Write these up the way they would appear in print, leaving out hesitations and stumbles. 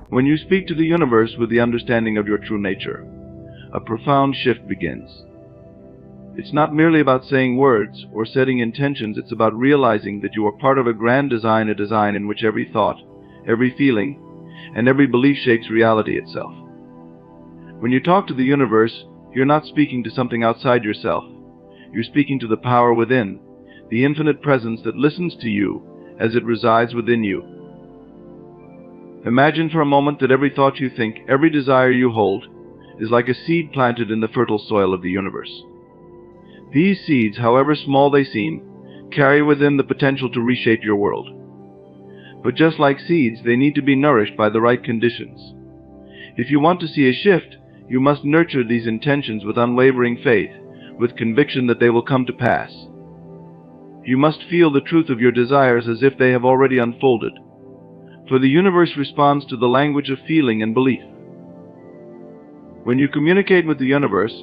When you speak to the universe with the understanding of your true nature, a profound shift begins. It's not merely about saying words or setting intentions, it's about realizing that you are part of a grand design, a design in which every thought, every feeling, and every belief shapes reality itself. When you talk to the universe, you're not speaking to something outside yourself. You're speaking to the power within, the infinite presence that listens to you as it resides within you. Imagine for a moment that every thought you think, every desire you hold, is like a seed planted in the fertile soil of the universe. These seeds, however small they seem, carry within the potential to reshape your world. But just like seeds, they need to be nourished by the right conditions. If you want to see a shift, you must nurture these intentions with unwavering faith, with conviction that they will come to pass. You must feel the truth of your desires as if they have already unfolded, for the universe responds to the language of feeling and belief. When you communicate with the universe,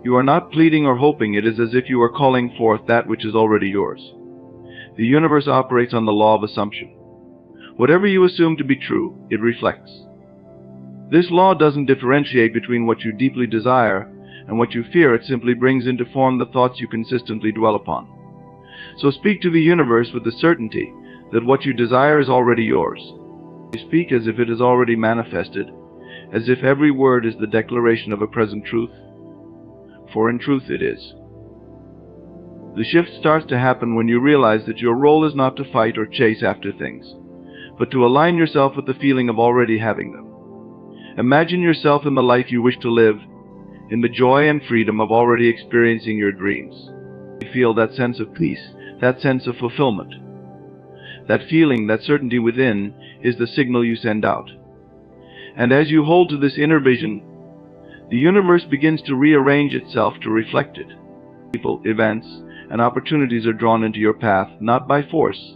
you are not pleading or hoping. It is as if you are calling forth that which is already yours. The universe operates on the law of assumption. Whatever you assume to be true, it reflects. This law doesn't differentiate between what you deeply desire and what you fear. It simply brings into form the thoughts you consistently dwell upon. So speak to the universe with the certainty that what you desire is already yours. You speak as if it is already manifested, as if every word is the declaration of a present truth. For in truth it is. The shift starts to happen when you realize that your role is not to fight or chase after things, but to align yourself with the feeling of already having them. Imagine yourself in the life you wish to live, in the joy and freedom of already experiencing your dreams. You feel that sense of peace, that sense of fulfillment. That feeling, that certainty within, is the signal you send out. And as you hold to this inner vision, the universe begins to rearrange itself to reflect it. People, events, and opportunities are drawn into your path, not by force,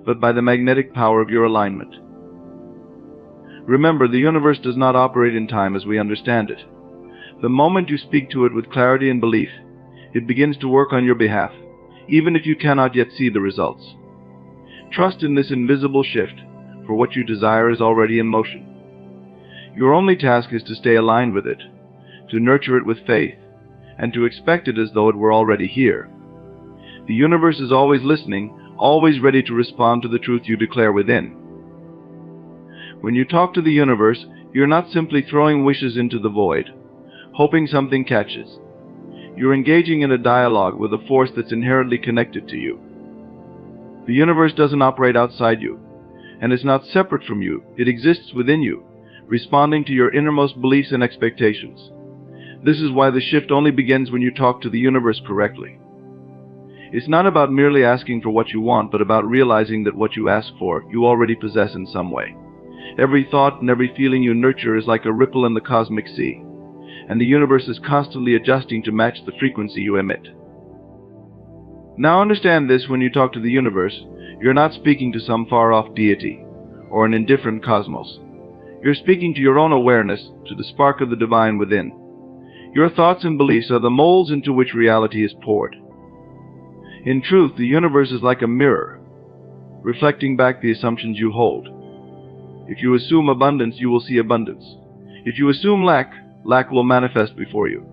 but by the magnetic power of your alignment. Remember, the universe does not operate in time as we understand it. The moment you speak to it with clarity and belief, it begins to work on your behalf, even if you cannot yet see the results. Trust in this invisible shift, for what you desire is already in motion. Your only task is to stay aligned with it, to nurture it with faith, and to expect it as though it were already here. The universe is always listening, always ready to respond to the truth you declare within. When you talk to the universe, you're not simply throwing wishes into the void, hoping something catches. You're engaging in a dialogue with a force that's inherently connected to you. The universe doesn't operate outside you, and is not separate from you. It exists within you, responding to your innermost beliefs and expectations. This is why the shift only begins when you talk to the universe correctly. It's not about merely asking for what you want, but about realizing that what you ask for, you already possess in some way. Every thought and every feeling you nurture is like a ripple in the cosmic sea, and the universe is constantly adjusting to match the frequency you emit. Now understand this: when you talk to the universe, you're not speaking to some far-off deity or an indifferent cosmos. You're speaking to your own awareness, to the spark of the divine within. Your thoughts and beliefs are the molds into which reality is poured. In truth, the universe is like a mirror, reflecting back the assumptions you hold. If you assume abundance, you will see abundance. If you assume lack, lack will manifest before you.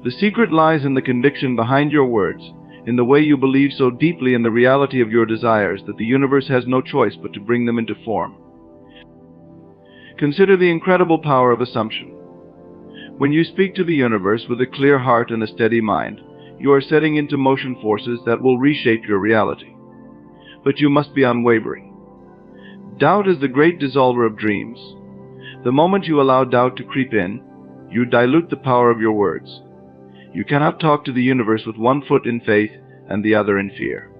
The secret lies in the conviction behind your words, in the way you believe so deeply in the reality of your desires that the universe has no choice but to bring them into form. Consider the incredible power of assumption. When you speak to the universe with a clear heart and a steady mind, you are setting into motion forces that will reshape your reality. But you must be unwavering. Doubt is the great dissolver of dreams. The moment you allow doubt to creep in, you dilute the power of your words. You cannot talk to the universe with one foot in faith and the other in fear.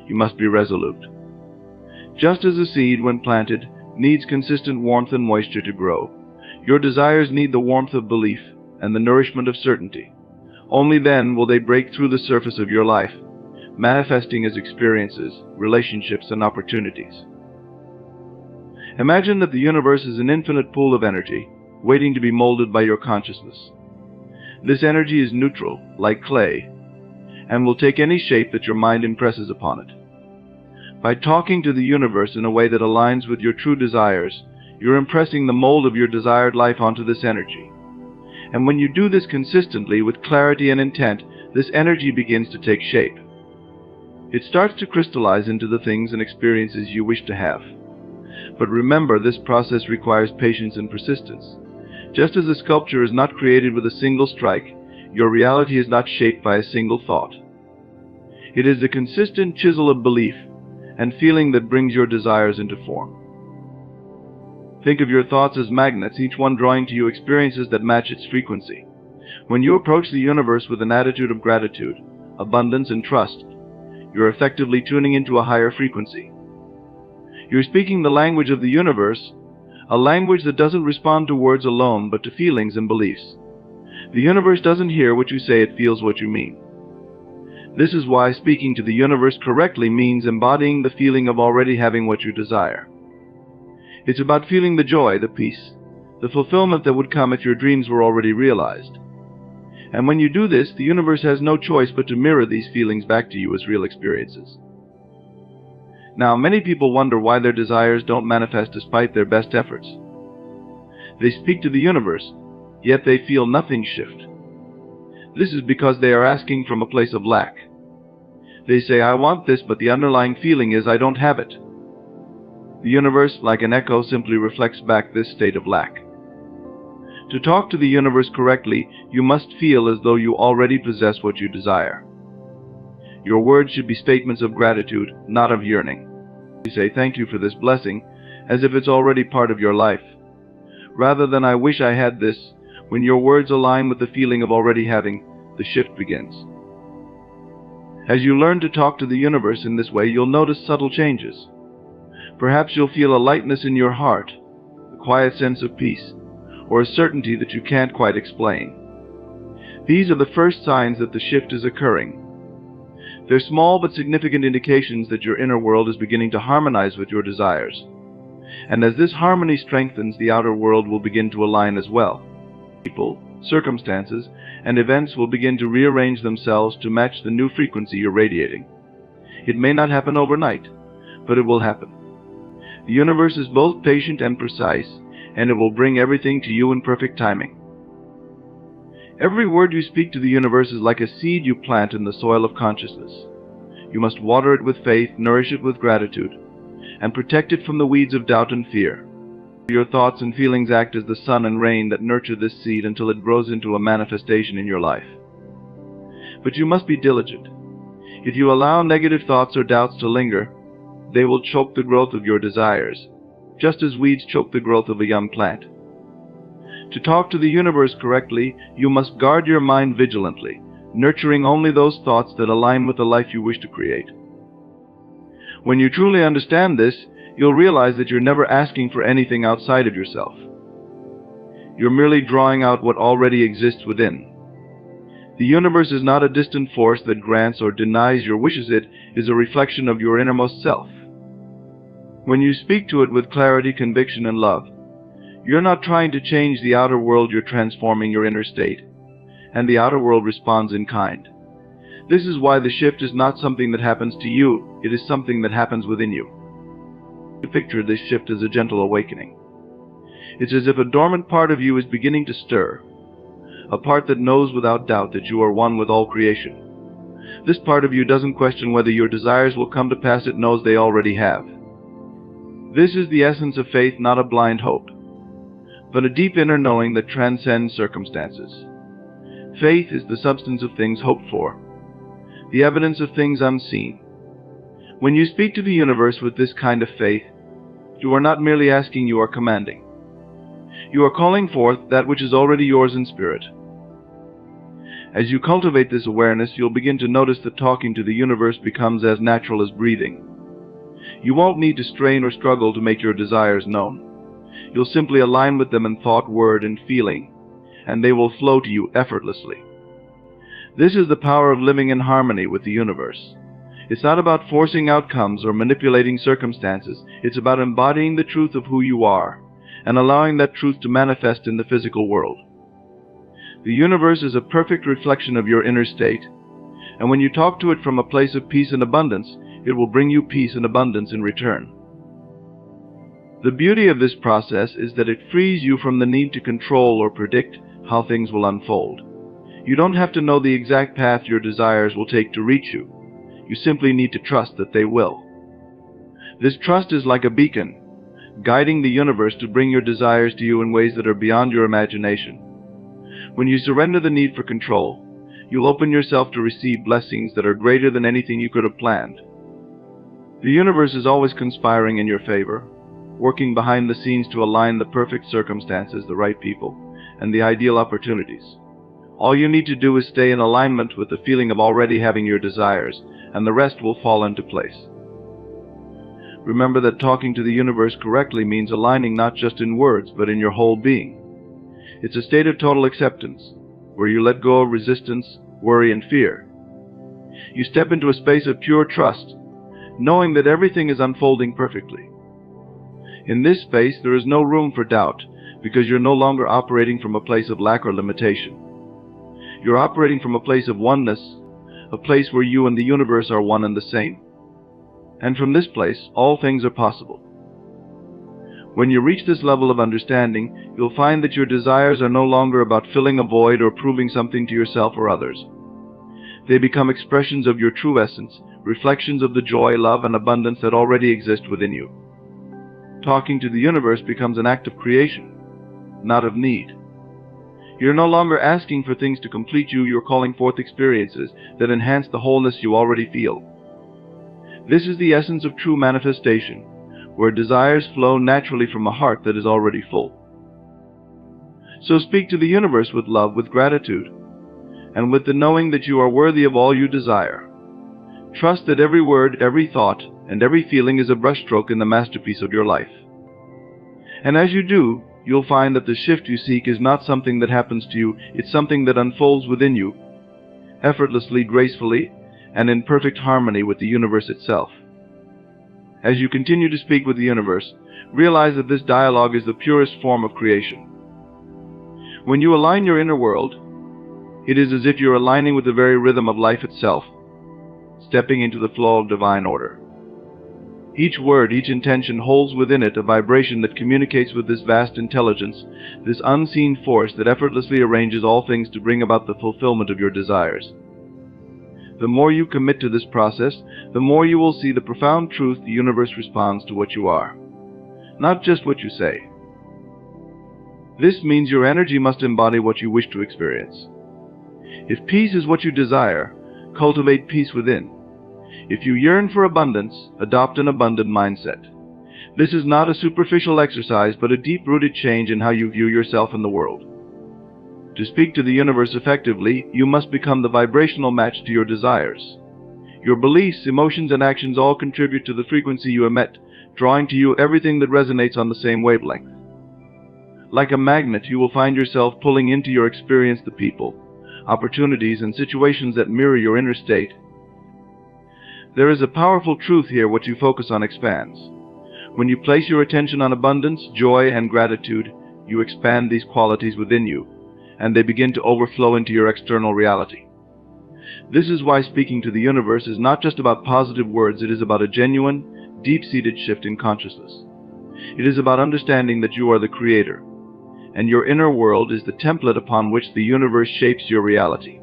You must be resolute. Just as a seed, when planted, needs consistent warmth and moisture to grow, your desires need the warmth of belief and the nourishment of certainty. Only then will they break through the surface of your life, manifesting as experiences, relationships, and opportunities. Imagine that the universe is an infinite pool of energy, waiting to be molded by your consciousness. This energy is neutral, like clay, and will take any shape that your mind impresses upon it. By talking to the universe in a way that aligns with your true desires, You're impressing the mold of your desired life onto this energy. And when you do this consistently with clarity and intent, this energy begins to take shape. It starts to crystallize into the things and experiences you wish to have. But remember, this process requires patience and persistence. Just as a sculpture is not created with a single strike, your reality is not shaped by a single thought. It is the consistent chisel of belief and feeling that brings your desires into form. Think of your thoughts as magnets, each one drawing to you experiences that match its frequency. When you approach the universe with an attitude of gratitude, abundance, and trust, you're effectively tuning into a higher frequency. You're speaking the language of the universe, a language that doesn't respond to words alone, but to feelings and beliefs. The universe doesn't hear what you say, it feels what you mean. This is why speaking to the universe correctly means embodying the feeling of already having what you desire. It's about feeling the joy, the peace, the fulfillment that would come if your dreams were already realized. And when you do this, the universe has no choice but to mirror these feelings back to you as real experiences. Now, many people wonder why their desires don't manifest despite their best efforts. They speak to the universe, yet they feel nothing shift. This is because they are asking from a place of lack. They say, I want this, but the underlying feeling is I don't have it. The universe, like an echo, simply reflects back this state of lack. To talk to the universe correctly, you must feel as though you already possess what you desire. Your words should be statements of gratitude, not of yearning. You say thank you for this blessing, as if it's already part of your life. Rather than I wish I had this, when your words align with the feeling of already having, the shift begins. As you learn to talk to the universe in this way, you'll notice subtle changes. Perhaps you'll feel a lightness in your heart, a quiet sense of peace, or a certainty that you can't quite explain. These are the first signs that the shift is occurring. They're small but significant indications that your inner world is beginning to harmonize with your desires. And as this harmony strengthens, the outer world will begin to align as well. People, circumstances, and events will begin to rearrange themselves to match the new frequency you're radiating. It may not happen overnight, but it will happen. The universe is both patient and precise, and it will bring everything to you in perfect timing. Every word you speak to the universe is like a seed you plant in the soil of consciousness. You must water it with faith, nourish it with gratitude, and protect it from the weeds of doubt and fear. Your thoughts and feelings act as the sun and rain that nurture this seed until it grows into a manifestation in your life. But you must be diligent. If you allow negative thoughts or doubts to linger, they will choke the growth of your desires, just as weeds choke the growth of a young plant. To talk to the universe correctly, you must guard your mind vigilantly, nurturing only those thoughts that align with the life you wish to create. When you truly understand this, you'll realize that you're never asking for anything outside of yourself. You're merely drawing out what already exists within. The universe is not a distant force that grants or denies your wishes. It is a reflection of your innermost self. When you speak to it with clarity, conviction, and love, you're not trying to change the outer world, you're transforming your inner state, and the outer world responds in kind. This is why the shift is not something that happens to you, it is something that happens within you. Picture this shift as a gentle awakening. It's as if a dormant part of you is beginning to stir, a part that knows without doubt that you are one with all creation. This part of you doesn't question whether your desires will come to pass, it knows they already have. This is the essence of faith, not a blind hope, but a deep inner knowing that transcends circumstances. Faith is the substance of things hoped for, the evidence of things unseen. When you speak to the universe with this kind of faith, you are not merely asking, you are commanding. You are calling forth that which is already yours in spirit. As you cultivate this awareness, you'll begin to notice that talking to the universe becomes as natural as breathing. You won't need to strain or struggle to make your desires known. You'll simply align with them in thought, word, and feeling, and they will flow to you effortlessly. This is the power of living in harmony with the universe. It's not about forcing outcomes or manipulating circumstances. It's about embodying the truth of who you are and allowing that truth to manifest in the physical world. The universe is a perfect reflection of your inner state, and when you talk to it from a place of peace and abundance, it will bring you peace and abundance in return. The beauty of this process is that it frees you from the need to control or predict how things will unfold. You don't have to know the exact path your desires will take to reach you. You simply need to trust that they will. This trust is like a beacon, guiding the universe to bring your desires to you in ways that are beyond your imagination. When you surrender the need for control, you'll open yourself to receive blessings that are greater than anything you could have planned. The universe is always conspiring in your favor, working behind the scenes to align the perfect circumstances, the right people, and the ideal opportunities. All you need to do is stay in alignment with the feeling of already having your desires, and the rest will fall into place. Remember that talking to the universe correctly means aligning not just in words, but in your whole being. It's a state of total acceptance, where you let go of resistance, worry, and fear. You step into a space of pure trust, knowing that everything is unfolding perfectly. In this space, there is no room for doubt, because you're no longer operating from a place of lack or limitation. You're operating from a place of oneness, a place where you and the universe are one and the same. And from this place, all things are possible. When you reach this level of understanding, you'll find that your desires are no longer about filling a void or proving something to yourself or others. They become expressions of your true essence, reflections of the joy, love, and abundance that already exist within you. Talking to the universe becomes an act of creation, not of need. You're no longer asking for things to complete you, you're calling forth experiences that enhance the wholeness you already feel. This is the essence of true manifestation, where desires flow naturally from a heart that is already full. So speak to the universe with love, with gratitude, and with the knowing that you are worthy of all you desire. Trust that every word, every thought, and every feeling is a brushstroke in the masterpiece of your life. And as you do, you'll find that the shift you seek is not something that happens to you, it's something that unfolds within you, effortlessly, gracefully, and in perfect harmony with the universe itself. As you continue to speak with the universe, realize that this dialogue is the purest form of creation. When you align your inner world, it is as if you're aligning with the very rhythm of life itself, stepping into the flow of divine order. Each word, each intention holds within it a vibration that communicates with this vast intelligence, this unseen force that effortlessly arranges all things to bring about the fulfillment of your desires. The more you commit to this process, the more you will see the profound truth the universe responds to what you are, not just what you say. This means your energy must embody what you wish to experience. If peace is what you desire, cultivate peace within. If you yearn for abundance, adopt an abundant mindset. This is not a superficial exercise, but a deep-rooted change in how you view yourself and the world. To speak to the universe effectively, you must become the vibrational match to your desires. Your beliefs, emotions, and actions all contribute to the frequency you emit, drawing to you everything that resonates on the same wavelength. Like a magnet, you will find yourself pulling into your experience the people, opportunities, and situations that mirror your inner state. There is a powerful truth here: what you focus on expands. When you place your attention on abundance, joy, and gratitude, you expand these qualities within you, and they begin to overflow into your external reality. This is why speaking to the universe is not just about positive words, it is about a genuine, deep-seated shift in consciousness. It is about understanding that you are the creator, and your inner world is the template upon which the universe shapes your reality.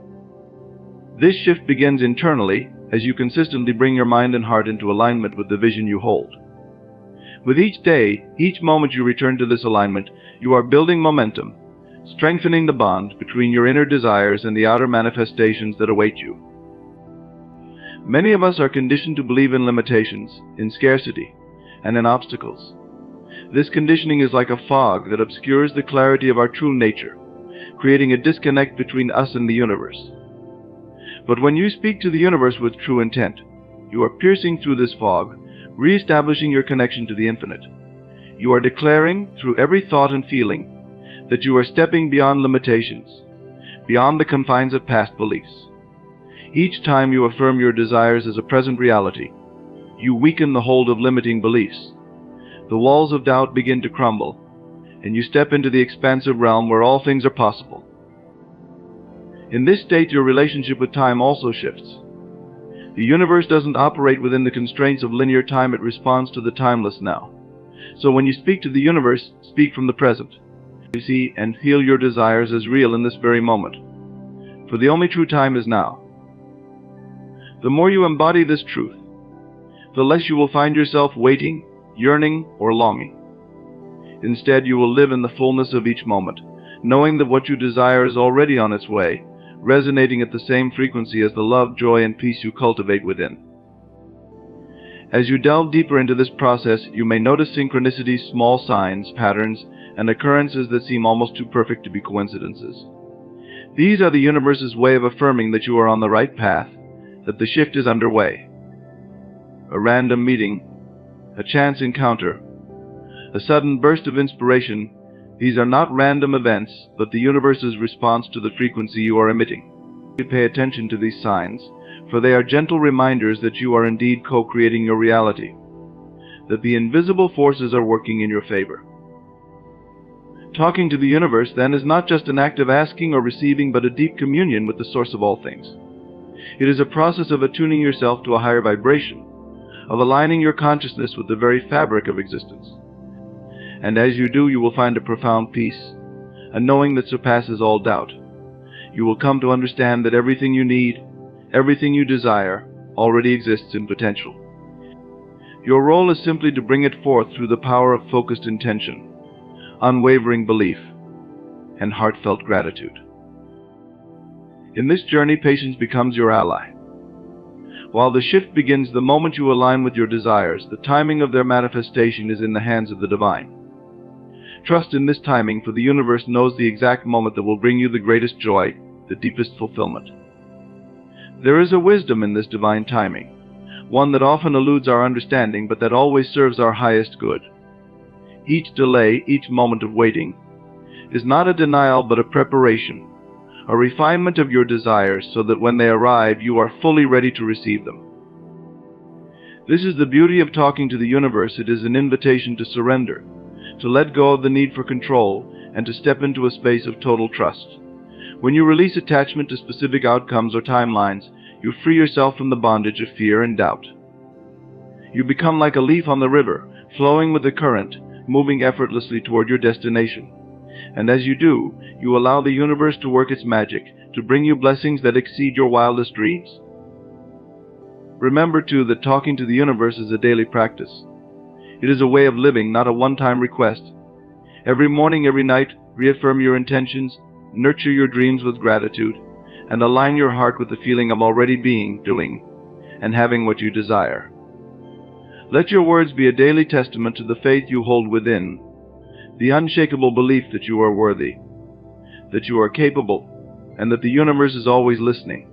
This shift begins internally as you consistently bring your mind and heart into alignment with the vision you hold. With each day, each moment you return to this alignment, you are building momentum, strengthening the bond between your inner desires and the outer manifestations that await you. Many of us are conditioned to believe in limitations, in scarcity, and in obstacles. This conditioning is like a fog that obscures the clarity of our true nature, creating a disconnect between us and the universe. But when you speak to the universe with true intent, you are piercing through this fog, re-establishing your connection to the infinite. You are declaring, through every thought and feeling, that you are stepping beyond limitations, beyond the confines of past beliefs. Each time you affirm your desires as a present reality, you weaken the hold of limiting beliefs. The walls of doubt begin to crumble, and you step into the expansive realm where all things are possible. In this state, your relationship with time also shifts. The universe doesn't operate within the constraints of linear time, it responds to the timeless now, So when you speak to the universe, speak from the present. You see and feel your desires as real in this very moment. For the only true time is now. The more you embody this truth, the less you will find yourself waiting, yearning, or longing. Instead, you will live in the fullness of each moment, knowing that what you desire is already on its way, resonating at the same frequency as the love, joy, and peace you cultivate within. As you delve deeper into this process, you may notice synchronicities, small signs, patterns, and occurrences that seem almost too perfect to be coincidences. These are the universe's way of affirming that you are on the right path, that the shift is underway. A random meeting, a chance encounter, a sudden burst of inspiration, these are not random events, but the universe's response to the frequency you are emitting. Pay attention to these signs, for they are gentle reminders that you are indeed co-creating your reality, that the invisible forces are working in your favor. Talking to the universe, then, is not just an act of asking or receiving, but a deep communion with the source of all things. It is a process of attuning yourself to a higher vibration, of aligning your consciousness with the very fabric of existence. And as you do, you will find a profound peace, a knowing that surpasses all doubt. You will come to understand that everything you need, everything you desire, already exists in potential. Your role is simply to bring it forth through the power of focused intention, unwavering belief, and heartfelt gratitude. In this journey, patience becomes your ally. While the shift begins the moment you align with your desires, the timing of their manifestation is in the hands of the divine. Trust in this timing, for the universe knows the exact moment that will bring you the greatest joy, the deepest fulfillment. There is a wisdom in this divine timing, one that often eludes our understanding, but that always serves our highest good. Each delay, each moment of waiting, is not a denial but a preparation, a refinement of your desires so that when they arrive, you are fully ready to receive them. This is the beauty of talking to the universe. It is an invitation to surrender, to let go of the need for control, and to step into a space of total trust. When you release attachment to specific outcomes or timelines, you free yourself from the bondage of fear and doubt. You become like a leaf on the river, flowing with the current, moving effortlessly toward your destination. And as you do, you allow the universe to work its magic, to bring you blessings that exceed your wildest dreams. Remember, too, that talking to the universe is a daily practice. It is a way of living, not a one-time request. Every morning, every night, reaffirm your intentions, nurture your dreams with gratitude, and align your heart with the feeling of already being, doing, and having what you desire. Let your words be a daily testament to the faith you hold within, the unshakable belief that you are worthy, that you are capable, and that the universe is always listening.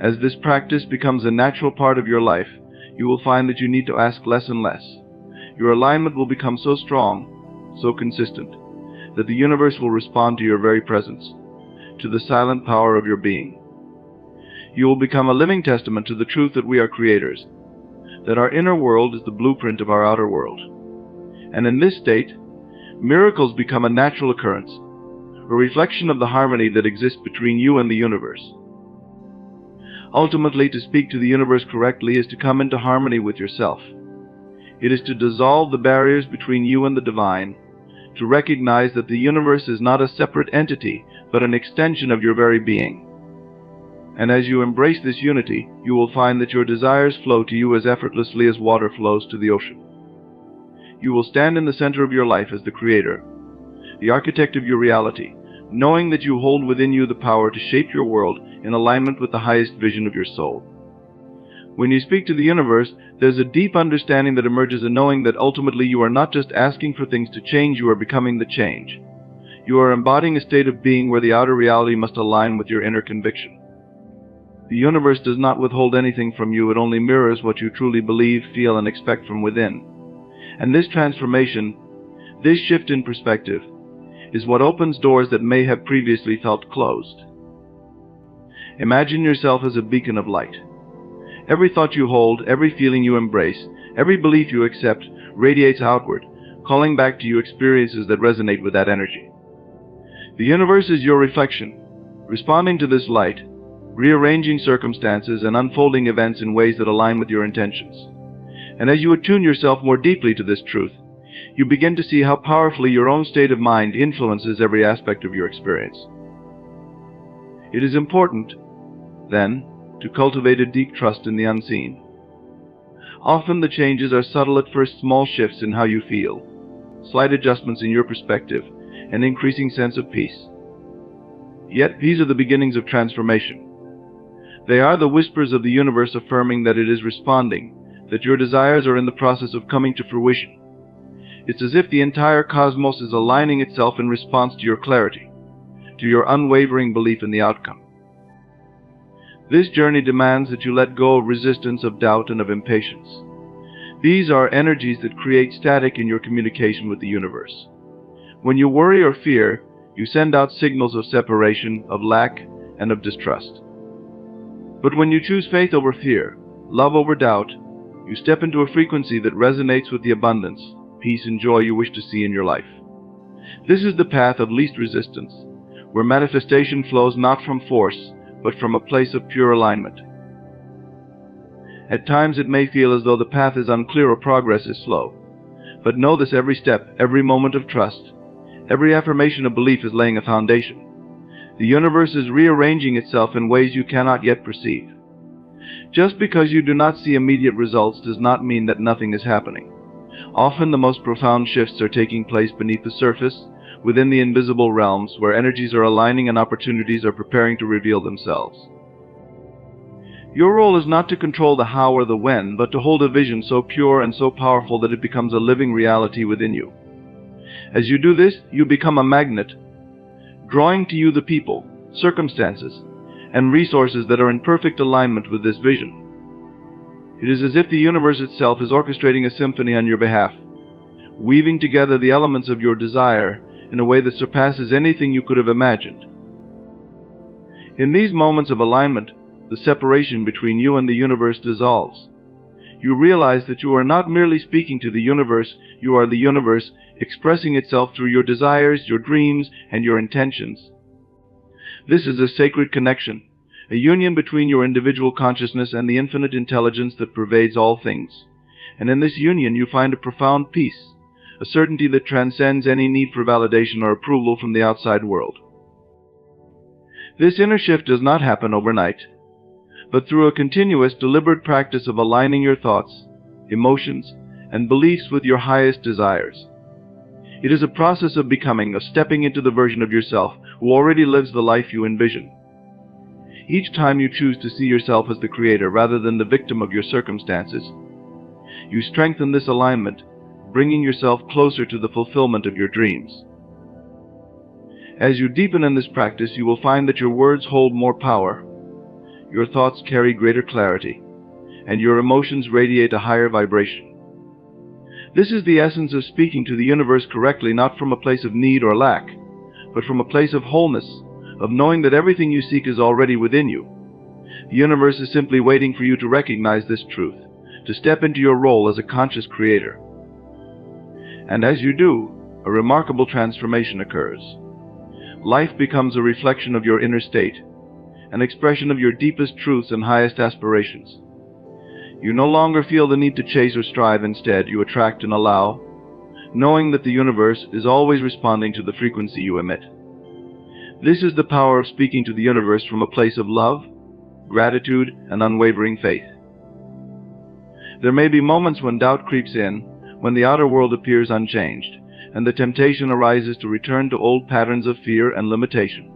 As this practice becomes a natural part of your life, you will find that you need to ask less and less. Your alignment will become so strong, so consistent, that the universe will respond to your very presence, to the silent power of your being. You will become a living testament to the truth that we are creators, that our inner world is the blueprint of our outer world. And in this state, miracles become a natural occurrence, a reflection of the harmony that exists between you and the universe. Ultimately, to speak to the universe correctly is to come into harmony with yourself. It is to dissolve the barriers between you and the divine, to recognize that the universe is not a separate entity, but an extension of your very being. And as you embrace this unity, you will find that your desires flow to you as effortlessly as water flows to the ocean. You will stand in the center of your life as the creator, the architect of your reality, knowing that you hold within you the power to shape your world in alignment with the highest vision of your soul. When you speak to the universe, there's a deep understanding that emerges, a knowing that ultimately you are not just asking for things to change, you are becoming the change. You are embodying a state of being where the outer reality must align with your inner conviction. The universe does not withhold anything from you, it only mirrors what you truly believe, feel, and expect from within. And this transformation, this shift in perspective, is what opens doors that may have previously felt closed. Imagine yourself as a beacon of light. Every thought you hold, every feeling you embrace, every belief you accept radiates outward, calling back to you experiences that resonate with that energy. The universe is your reflection, responding to this light, rearranging circumstances and unfolding events in ways that align with your intentions. And as you attune yourself more deeply to this truth, you begin to see how powerfully your own state of mind influences every aspect of your experience. It is important, then, to cultivate a deep trust in the unseen. Often the changes are subtle at first, small shifts in how you feel, slight adjustments in your perspective, an increasing sense of peace. Yet these are the beginnings of transformation. They are the whispers of the universe affirming that it is responding, that your desires are in the process of coming to fruition. It's as if the entire cosmos is aligning itself in response to your clarity, to your unwavering belief in the outcome. This journey demands that you let go of resistance, of doubt, and of impatience. These are energies that create static in your communication with the universe. When you worry or fear, you send out signals of separation, of lack, and of distrust. But when you choose faith over fear, love over doubt, you step into a frequency that resonates with the abundance, peace, and joy you wish to see in your life. This is the path of least resistance, where manifestation flows not from force, but from a place of pure alignment. At times it may feel as though the path is unclear or progress is slow. But know this: every step, every moment of trust, every affirmation of belief is laying a foundation. The universe is rearranging itself in ways you cannot yet perceive. Just because you do not see immediate results does not mean that nothing is happening. Often the most profound shifts are taking place beneath the surface, within the invisible realms, where energies are aligning and opportunities are preparing to reveal themselves. Your role is not to control the how or the when, but to hold a vision so pure and so powerful that it becomes a living reality within you. As you do this, you become a magnet, drawing to you the people, circumstances, and resources that are in perfect alignment with this vision. It is as if the universe itself is orchestrating a symphony on your behalf, weaving together the elements of your desire in a way that surpasses anything you could have imagined. In these moments of alignment, the separation between you and the universe dissolves. You realize that you are not merely speaking to the universe, you are the universe expressing itself through your desires, your dreams, and your intentions. This is a sacred connection, a union between your individual consciousness and the infinite intelligence that pervades all things. And in this union you find a profound peace, a certainty that transcends any need for validation or approval from the outside world. This inner shift does not happen overnight, but through a continuous, deliberate practice of aligning your thoughts, emotions, and beliefs with your highest desires. It is a process of becoming, of stepping into the version of yourself who already lives the life you envision. Each time you choose to see yourself as the creator rather than the victim of your circumstances, you strengthen this alignment, bringing yourself closer to the fulfillment of your dreams. As you deepen in this practice, you will find that your words hold more power, your thoughts carry greater clarity, and your emotions radiate a higher vibration. This is the essence of speaking to the universe correctly, not from a place of need or lack, but from a place of wholeness, of knowing that everything you seek is already within you. The universe is simply waiting for you to recognize this truth, to step into your role as a conscious creator. And as you do, a remarkable transformation occurs. Life becomes a reflection of your inner state, an expression of your deepest truths and highest aspirations. You no longer feel the need to chase or strive. Instead, you attract and allow, knowing that the universe is always responding to the frequency you emit. This is the power of speaking to the universe from a place of love, gratitude, and unwavering faith. There may be moments when doubt creeps in, when the outer world appears unchanged, and the temptation arises to return to old patterns of fear and limitation.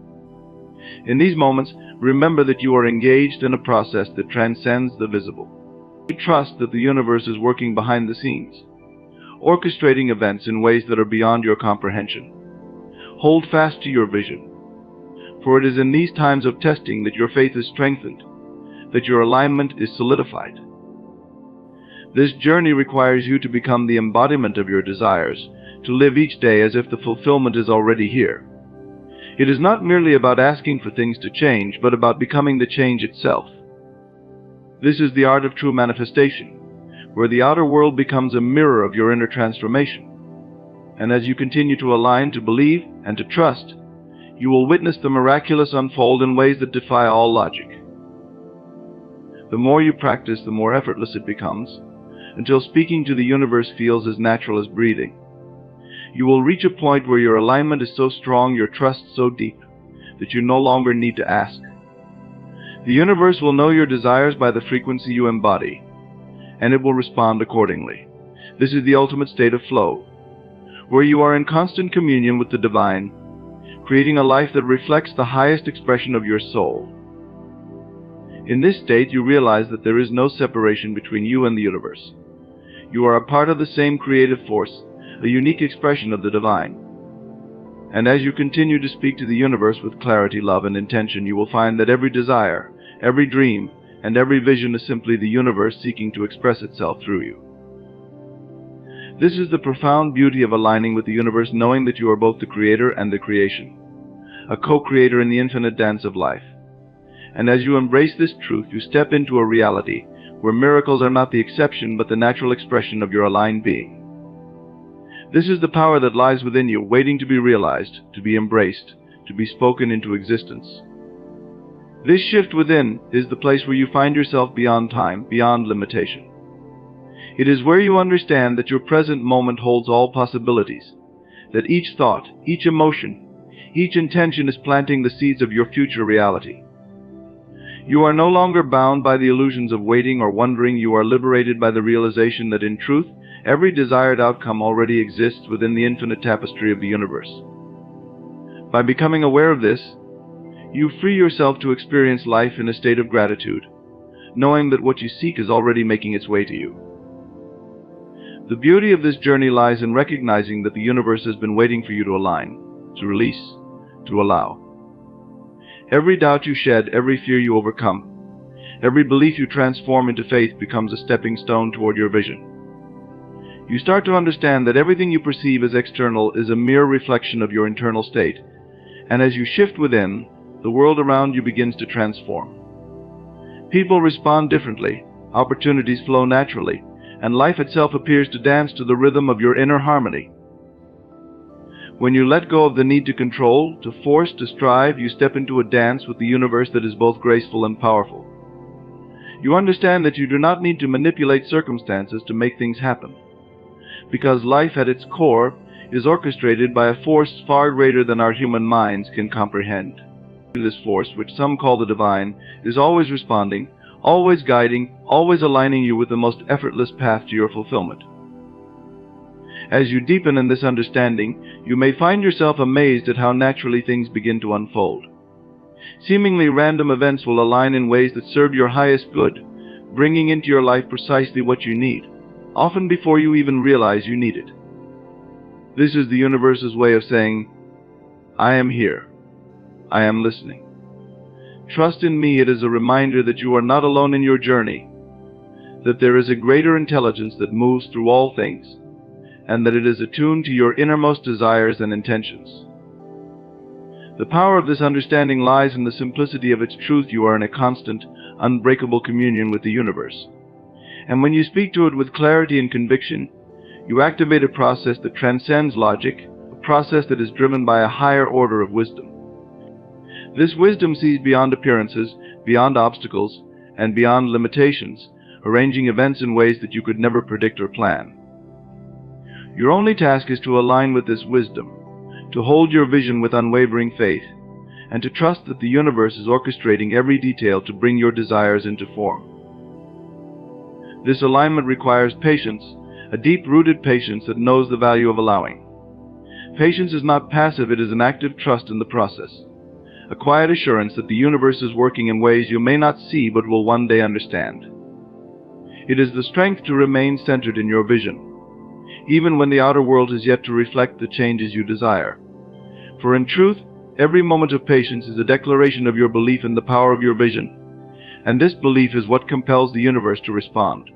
In these moments, remember that you are engaged in a process that transcends the visible. Trust that the universe is working behind the scenes, orchestrating events in ways that are beyond your comprehension. Hold fast to your vision, for it is in these times of testing that your faith is strengthened, that your alignment is solidified. This journey requires you to become the embodiment of your desires, to live each day as if the fulfillment is already here. It is not merely about asking for things to change, but about becoming the change itself. This is the art of true manifestation, where the outer world becomes a mirror of your inner transformation. And as you continue to align, to believe, and to trust, you will witness the miraculous unfold in ways that defy all logic. The more you practice, the more effortless it becomes, until speaking to the universe feels as natural as breathing. You will reach a point where your alignment is so strong, your trust so deep, that you no longer need to ask. The universe will know your desires by the frequency you embody, and it will respond accordingly. This is the ultimate state of flow, where you are in constant communion with the divine, creating a life that reflects the highest expression of your soul. In this state, you realize that there is no separation between you and the universe. You are a part of the same creative force, a unique expression of the divine. And as you continue to speak to the universe with clarity, love, and intention, you will find that every desire, every dream, and every vision is simply the universe seeking to express itself through you. This is the profound beauty of aligning with the universe, knowing that you are both the creator and the creation, a co-creator in the infinite dance of life. And as you embrace this truth, you step into a reality where miracles are not the exception but the natural expression of your aligned being. This is the power that lies within you, waiting to be realized, to be embraced, to be spoken into existence. This shift within is the place where you find yourself beyond time, beyond limitation. It is where you understand that your present moment holds all possibilities, that each thought, each emotion, each intention is planting the seeds of your future reality. You are no longer bound by the illusions of waiting or wondering. You are liberated by the realization that in truth, every desired outcome already exists within the infinite tapestry of the universe. By becoming aware of this, you free yourself to experience life in a state of gratitude, knowing that what you seek is already making its way to you. The beauty of this journey lies in recognizing that the universe has been waiting for you to align, to release, to allow. Every doubt you shed, every fear you overcome, every belief you transform into faith becomes a stepping stone toward your vision. You start to understand that everything you perceive as external is a mere reflection of your internal state, and as you shift within, the world around you begins to transform. People respond differently, opportunities flow naturally, and life itself appears to dance to the rhythm of your inner harmony. When you let go of the need to control, to force, to strive, you step into a dance with the universe that is both graceful and powerful. You understand that you do not need to manipulate circumstances to make things happen, because life at its core is orchestrated by a force far greater than our human minds can comprehend. This force, which some call the divine, is always responding, always guiding, always aligning you with the most effortless path to your fulfillment. As you deepen in this understanding, you may find yourself amazed at how naturally things begin to unfold. Seemingly random events will align in ways that serve your highest good, bringing into your life precisely what you need, often before you even realize you need it. This is the universe's way of saying, I am here. I am listening. Trust in me. It is a reminder that you are not alone in your journey, that there is a greater intelligence that moves through all things, and that it is attuned to your innermost desires and intentions. The power of this understanding lies in the simplicity of its truth. You are in a constant, unbreakable communion with the universe. And when you speak to it with clarity and conviction, you activate a process that transcends logic, a process that is driven by a higher order of wisdom. This wisdom sees beyond appearances, beyond obstacles, and beyond limitations, arranging events in ways that you could never predict or plan. Your only task is to align with this wisdom, to hold your vision with unwavering faith, and to trust that the universe is orchestrating every detail to bring your desires into form. This alignment requires patience, a deep-rooted patience that knows the value of allowing. Patience is not passive, it is an active trust in the process, a quiet assurance that the universe is working in ways you may not see but will one day understand. It is the strength to remain centered in your vision, even when the outer world is yet to reflect the changes you desire. For in truth, every moment of patience is a declaration of your belief in the power of your vision, and this belief is what compels the universe to respond.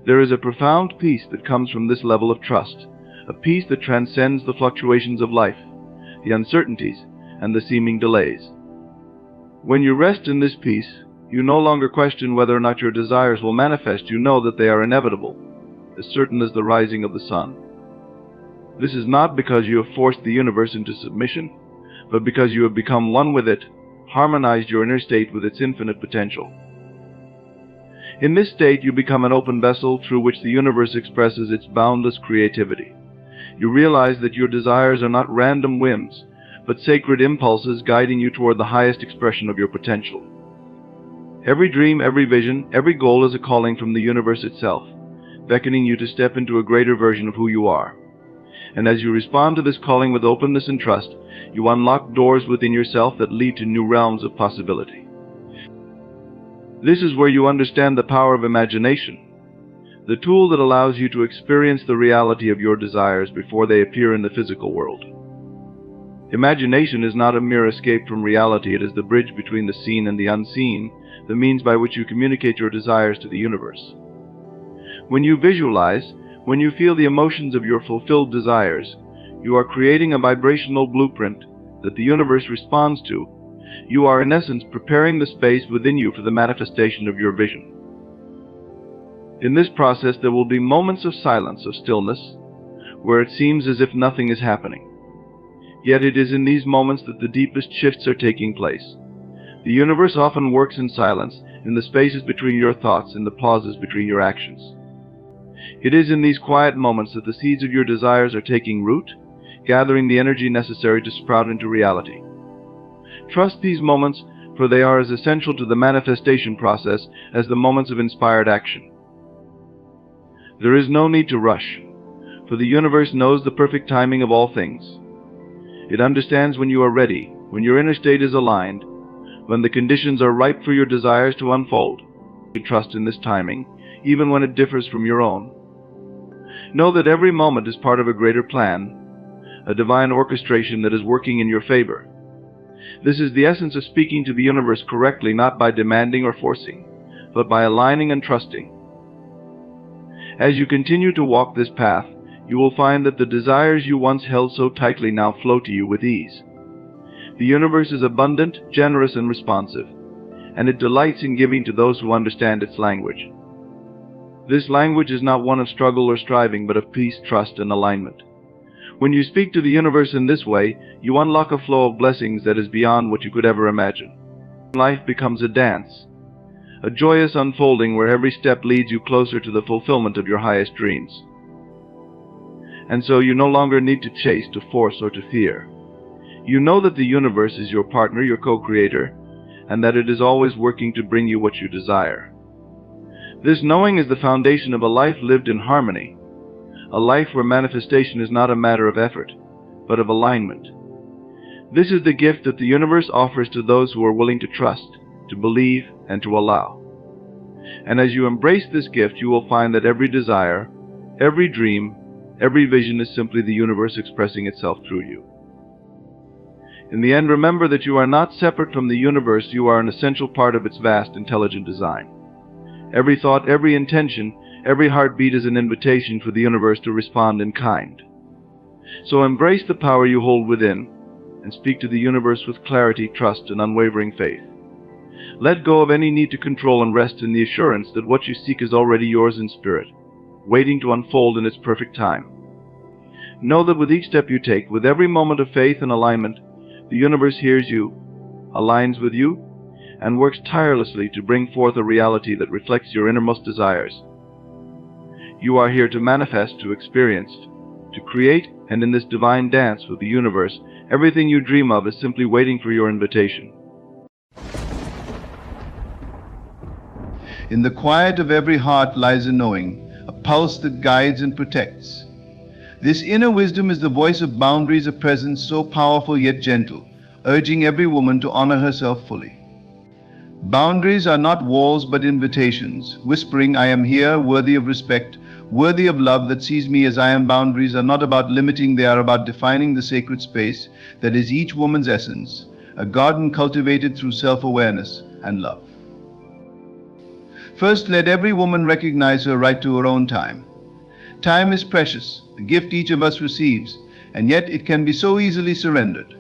There is a profound peace that comes from this level of trust, a peace that transcends the fluctuations of life, the uncertainties, and the seeming delays. When you rest in this peace, you no longer question whether or not your desires will manifest. You know that they are inevitable, as certain as the rising of the sun. This is not because you have forced the universe into submission, but because you have become one with it, harmonized your inner state with its infinite potential. In this state, you become an open vessel through which the universe expresses its boundless creativity. You realize that your desires are not random whims, but sacred impulses guiding you toward the highest expression of your potential. Every dream, every vision, every goal is a calling from the universe itself, beckoning you to step into a greater version of who you are. And as you respond to this calling with openness and trust, you unlock doors within yourself that lead to new realms of possibility. This is where you understand the power of imagination, the tool that allows you to experience the reality of your desires before they appear in the physical world. Imagination is not a mere escape from reality. It is the bridge between the seen and the unseen, the means by which you communicate your desires to the universe. When you visualize, when you feel the emotions of your fulfilled desires, you are creating a vibrational blueprint that the universe responds to. You are, in essence, preparing the space within you for the manifestation of your vision. In this process, there will be moments of silence, of stillness, where it seems as if nothing is happening. Yet it is in these moments that the deepest shifts are taking place. The universe often works in silence, in the spaces between your thoughts and the pauses between your actions. It is in these quiet moments that the seeds of your desires are taking root, gathering the energy necessary to sprout into reality. Trust these moments, for they are as essential to the manifestation process as the moments of inspired action. There is no need to rush, for the universe knows the perfect timing of all things. It understands when you are ready, when your inner state is aligned, when the conditions are ripe for your desires to unfold. You trust in this timing, even when it differs from your own. Know that every moment is part of a greater plan, a divine orchestration that is working in your favor. This is the essence of speaking to the universe correctly, not by demanding or forcing, but by aligning and trusting. As you continue to walk this path, you will find that the desires you once held so tightly now flow to you with ease. The universe is abundant, generous, and responsive, and it delights in giving to those who understand its language. This language is not one of struggle or striving, but of peace, trust, and alignment. When you speak to the universe in this way, you unlock a flow of blessings that is beyond what you could ever imagine. Life becomes a dance, a joyous unfolding where every step leads you closer to the fulfillment of your highest dreams. And so you no longer need to chase, to force, or to fear. You know that the universe is your partner, your co-creator, and that it is always working to bring you what you desire. This knowing is the foundation of a life lived in harmony, a life where manifestation is not a matter of effort, but of alignment. This is the gift that the universe offers to those who are willing to trust, to believe, and to allow. And as you embrace this gift, you will find that every desire, every dream, every vision is simply the universe expressing itself through you. In the end, remember that you are not separate from the universe. You are an essential part of its vast, intelligent design. Every thought, every intention, every heartbeat is an invitation for the universe to respond in kind. So embrace the power you hold within and speak to the universe with clarity, trust, and unwavering faith. Let go of any need to control and rest in the assurance that what you seek is already yours in spirit, waiting to unfold in its perfect time. Know that with each step you take, with every moment of faith and alignment, the universe hears you, aligns with you, and works tirelessly to bring forth a reality that reflects your innermost desires. You are here to manifest, to experience, to create, and in this divine dance with the universe, everything you dream of is simply waiting for your invitation. In the quiet of every heart lies a knowing, a pulse that guides and protects. This inner wisdom is the voice of boundaries, a presence so powerful yet gentle, urging every woman to honor herself fully. Boundaries are not walls but invitations, whispering, I am here, worthy of respect, worthy of love that sees me as I am. Boundaries are not about limiting, they are about defining the sacred space that is each woman's essence, a garden cultivated through self-awareness and love. First, let every woman recognize her right to her own time. Time is precious, a gift each of us receives, and yet it can be so easily surrendered.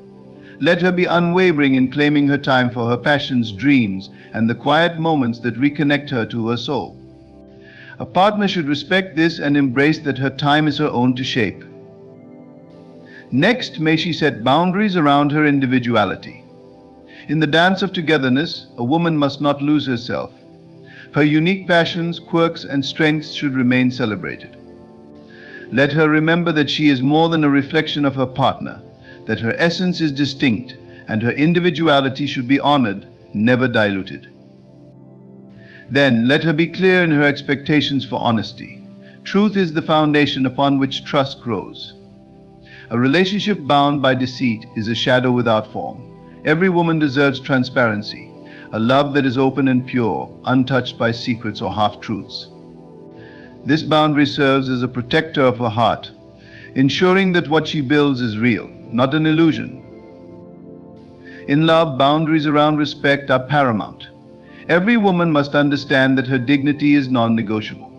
Let her be unwavering in claiming her time for her passions, dreams, and the quiet moments that reconnect her to her soul. A partner should respect this and embrace that her time is her own to shape. Next, may she set boundaries around her individuality. In the dance of togetherness, a woman must not lose herself. Her unique passions, quirks, and strengths should remain celebrated. Let her remember that she is more than a reflection of her partner, that her essence is distinct, and her individuality should be honored, never diluted. Then let her be clear in her expectations for honesty. Truth is the foundation upon which trust grows. A relationship bound by deceit is a shadow without form. Every woman deserves transparency, a love that is open and pure, untouched by secrets or half-truths. This boundary serves as a protector of her heart, ensuring that what she builds is real, not an illusion. In love, boundaries around respect are paramount. Every woman must understand that her dignity is non-negotiable.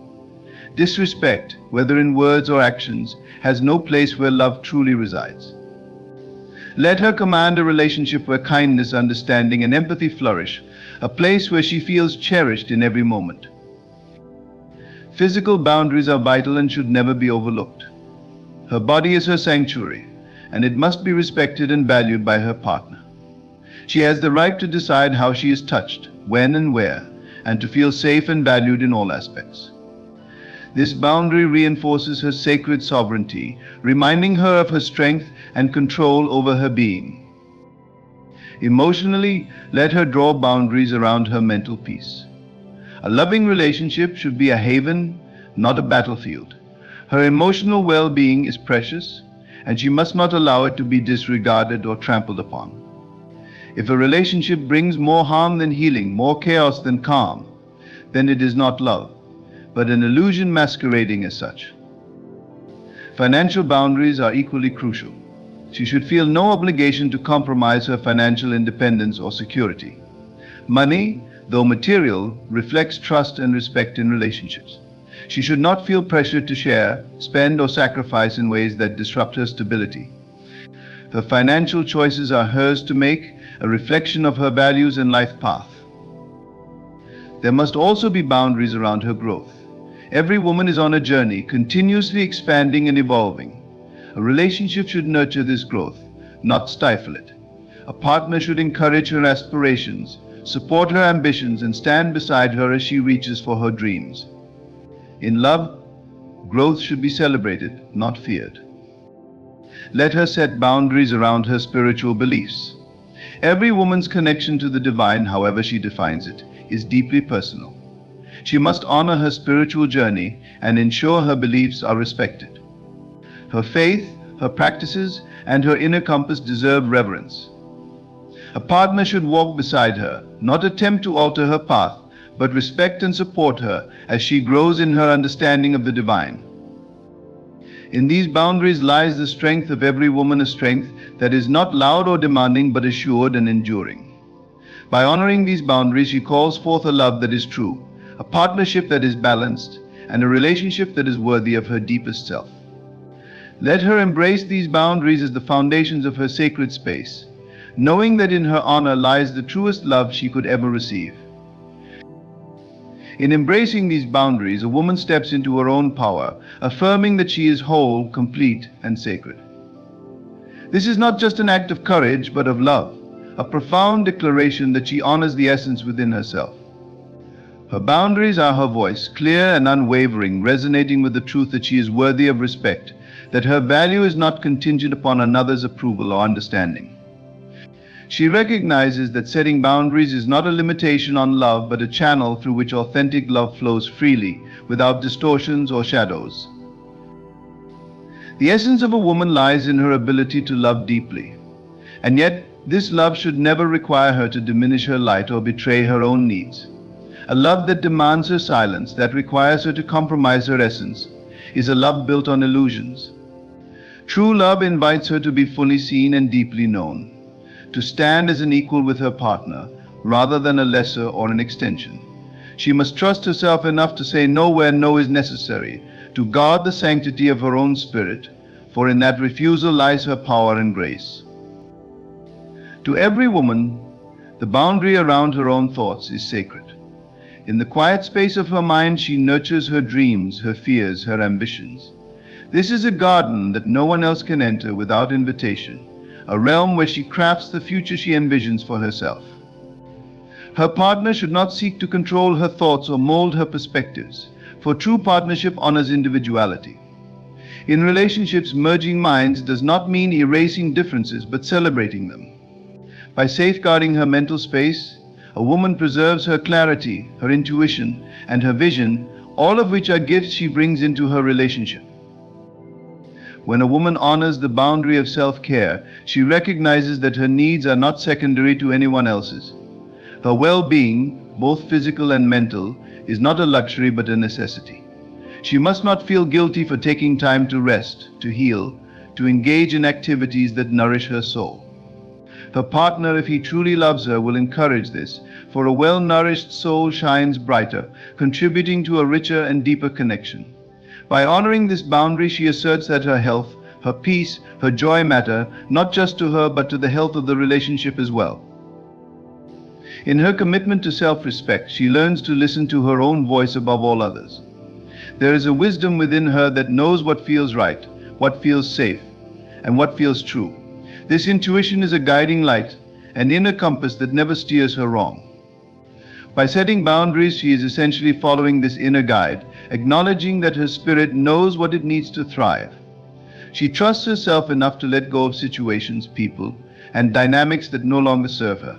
Disrespect, whether in words or actions, has no place where love truly resides. Let her command a relationship where kindness, understanding, and empathy flourish, a place where she feels cherished in every moment. Physical boundaries are vital and should never be overlooked. Her body is her sanctuary, and it must be respected and valued by her partner. She has the right to decide how she is touched, when and where, and to feel safe and valued in all aspects. This boundary reinforces her sacred sovereignty, reminding her of her strength and control over her being. Emotionally, let her draw boundaries around her mental peace. A loving relationship should be a haven, not a battlefield. Her emotional well-being is precious, and she must not allow it to be disregarded or trampled upon. If a relationship brings more harm than healing, more chaos than calm, then it is not love, but an illusion masquerading as such. Financial boundaries are equally crucial. She should feel no obligation to compromise her financial independence or security. Money, though material, reflects trust and respect in relationships. She should not feel pressured to share, spend, or sacrifice in ways that disrupt her stability. Her financial choices are hers to make, a reflection of her values and life path. There must also be boundaries around her growth. Every woman is on a journey, continuously expanding and evolving. A relationship should nurture this growth, not stifle it. A partner should encourage her aspirations, support her ambitions, and stand beside her as she reaches for her dreams. In love, growth should be celebrated, not feared. Let her set boundaries around her spiritual beliefs. Every woman's connection to the divine, however she defines it, is deeply personal. She must honor her spiritual journey and ensure her beliefs are respected. Her faith, her practices, and her inner compass deserve reverence. A partner should walk beside her, not attempt to alter her path, but respect and support her as she grows in her understanding of the divine. In these boundaries lies the strength of every woman, a strength that is not loud or demanding, but assured and enduring. By honoring these boundaries, she calls forth a love that is true, a partnership that is balanced, and a relationship that is worthy of her deepest self. Let her embrace these boundaries as the foundations of her sacred space, knowing that in her honor lies the truest love she could ever receive. In embracing these boundaries, a woman steps into her own power, affirming that she is whole, complete, and sacred. This is not just an act of courage, but of love, a profound declaration that she honors the essence within herself. Her boundaries are her voice, clear and unwavering, resonating with the truth that she is worthy of respect, that her value is not contingent upon another's approval or understanding. She recognizes that setting boundaries is not a limitation on love, but a channel through which authentic love flows freely, without distortions or shadows. The essence of a woman lies in her ability to love deeply, and yet this love should never require her to diminish her light or betray her own needs. A love that demands her silence, that requires her to compromise her essence, is a love built on illusions. True love invites her to be fully seen and deeply known, to stand as an equal with her partner, rather than a lesser or an extension. She must trust herself enough to say no where no is necessary, to guard the sanctity of her own spirit, for in that refusal lies her power and grace. To every woman, the boundary around her own thoughts is sacred. In the quiet space of her mind, she nurtures her dreams, her fears, her ambitions. This is a garden that no one else can enter without invitation, a realm where she crafts the future she envisions for herself. Her partner should not seek to control her thoughts or mold her perspectives, for true partnership honors individuality. In relationships, merging minds does not mean erasing differences but celebrating them. By safeguarding her mental space, a woman preserves her clarity, her intuition, and her vision, all of which are gifts she brings into her relationship. When a woman honors the boundary of self-care, she recognizes that her needs are not secondary to anyone else's. Her well-being, both physical and mental, is not a luxury but a necessity. She must not feel guilty for taking time to rest, to heal, to engage in activities that nourish her soul. Her partner, if he truly loves her, will encourage this, for a well-nourished soul shines brighter, contributing to a richer and deeper connection. By honoring this boundary, she asserts that her health, her peace, her joy matter, not just to her but to the health of the relationship as well. In her commitment to self-respect, she learns to listen to her own voice above all others. There is a wisdom within her that knows what feels right, what feels safe, and what feels true. This intuition is a guiding light, an inner compass that never steers her wrong. By setting boundaries, she is essentially following this inner guide, acknowledging that her spirit knows what it needs to thrive. She trusts herself enough to let go of situations, people, and dynamics that no longer serve her.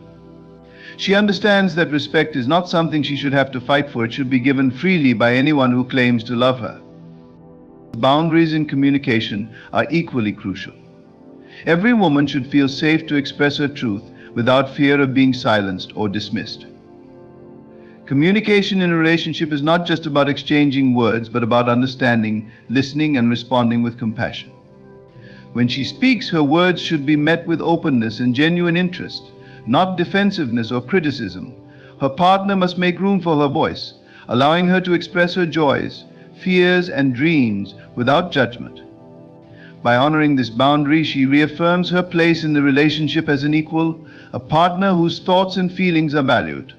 She understands that respect is not something she should have to fight for. It should be given freely by anyone who claims to love her. Boundaries in communication are equally crucial. Every woman should feel safe to express her truth without fear of being silenced or dismissed. Communication in a relationship is not just about exchanging words, but about understanding, listening, and responding with compassion. When she speaks, her words should be met with openness and genuine interest, not defensiveness or criticism. Her partner must make room for her voice, allowing her to express her joys, fears, and dreams without judgment. By honoring this boundary, she reaffirms her place in the relationship as an equal, a partner whose thoughts and feelings are valued.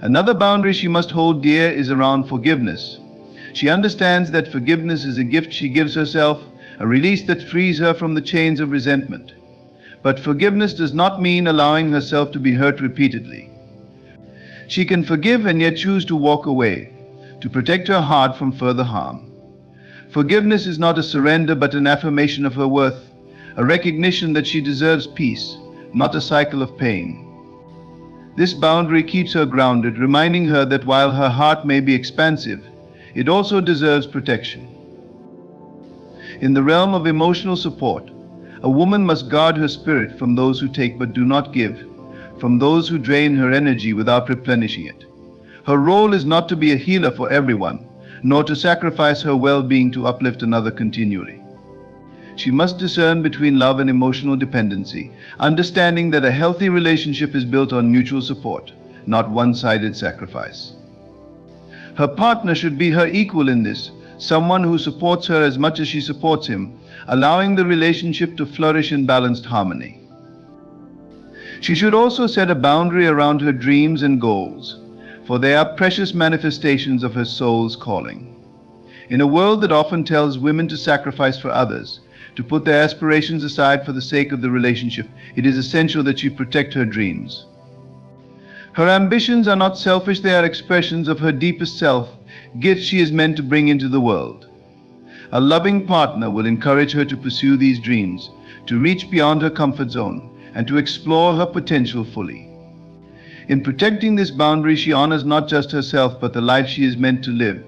Another boundary she must hold dear is around forgiveness. She understands that forgiveness is a gift she gives herself, a release that frees her from the chains of resentment. But forgiveness does not mean allowing herself to be hurt repeatedly. She can forgive and yet choose to walk away, to protect her heart from further harm. Forgiveness is not a surrender but an affirmation of her worth, a recognition that she deserves peace, not a cycle of pain. This boundary keeps her grounded, reminding her that while her heart may be expansive, it also deserves protection. In the realm of emotional support, a woman must guard her spirit from those who take but do not give, from those who drain her energy without replenishing it. Her role is not to be a healer for everyone, nor to sacrifice her well-being to uplift another continually. She must discern between love and emotional dependency, understanding that a healthy relationship is built on mutual support, not one-sided sacrifice. Her partner should be her equal in this, someone who supports her as much as she supports him, allowing the relationship to flourish in balanced harmony. She should also set a boundary around her dreams and goals, for they are precious manifestations of her soul's calling. In a world that often tells women to sacrifice for others, to put their aspirations aside for the sake of the relationship, it is essential that she protect her dreams. Her ambitions are not selfish, they are expressions of her deepest self, gifts she is meant to bring into the world. A loving partner will encourage her to pursue these dreams, to reach beyond her comfort zone, and to explore her potential fully. In protecting this boundary, she honors not just herself, but the life she is meant to live,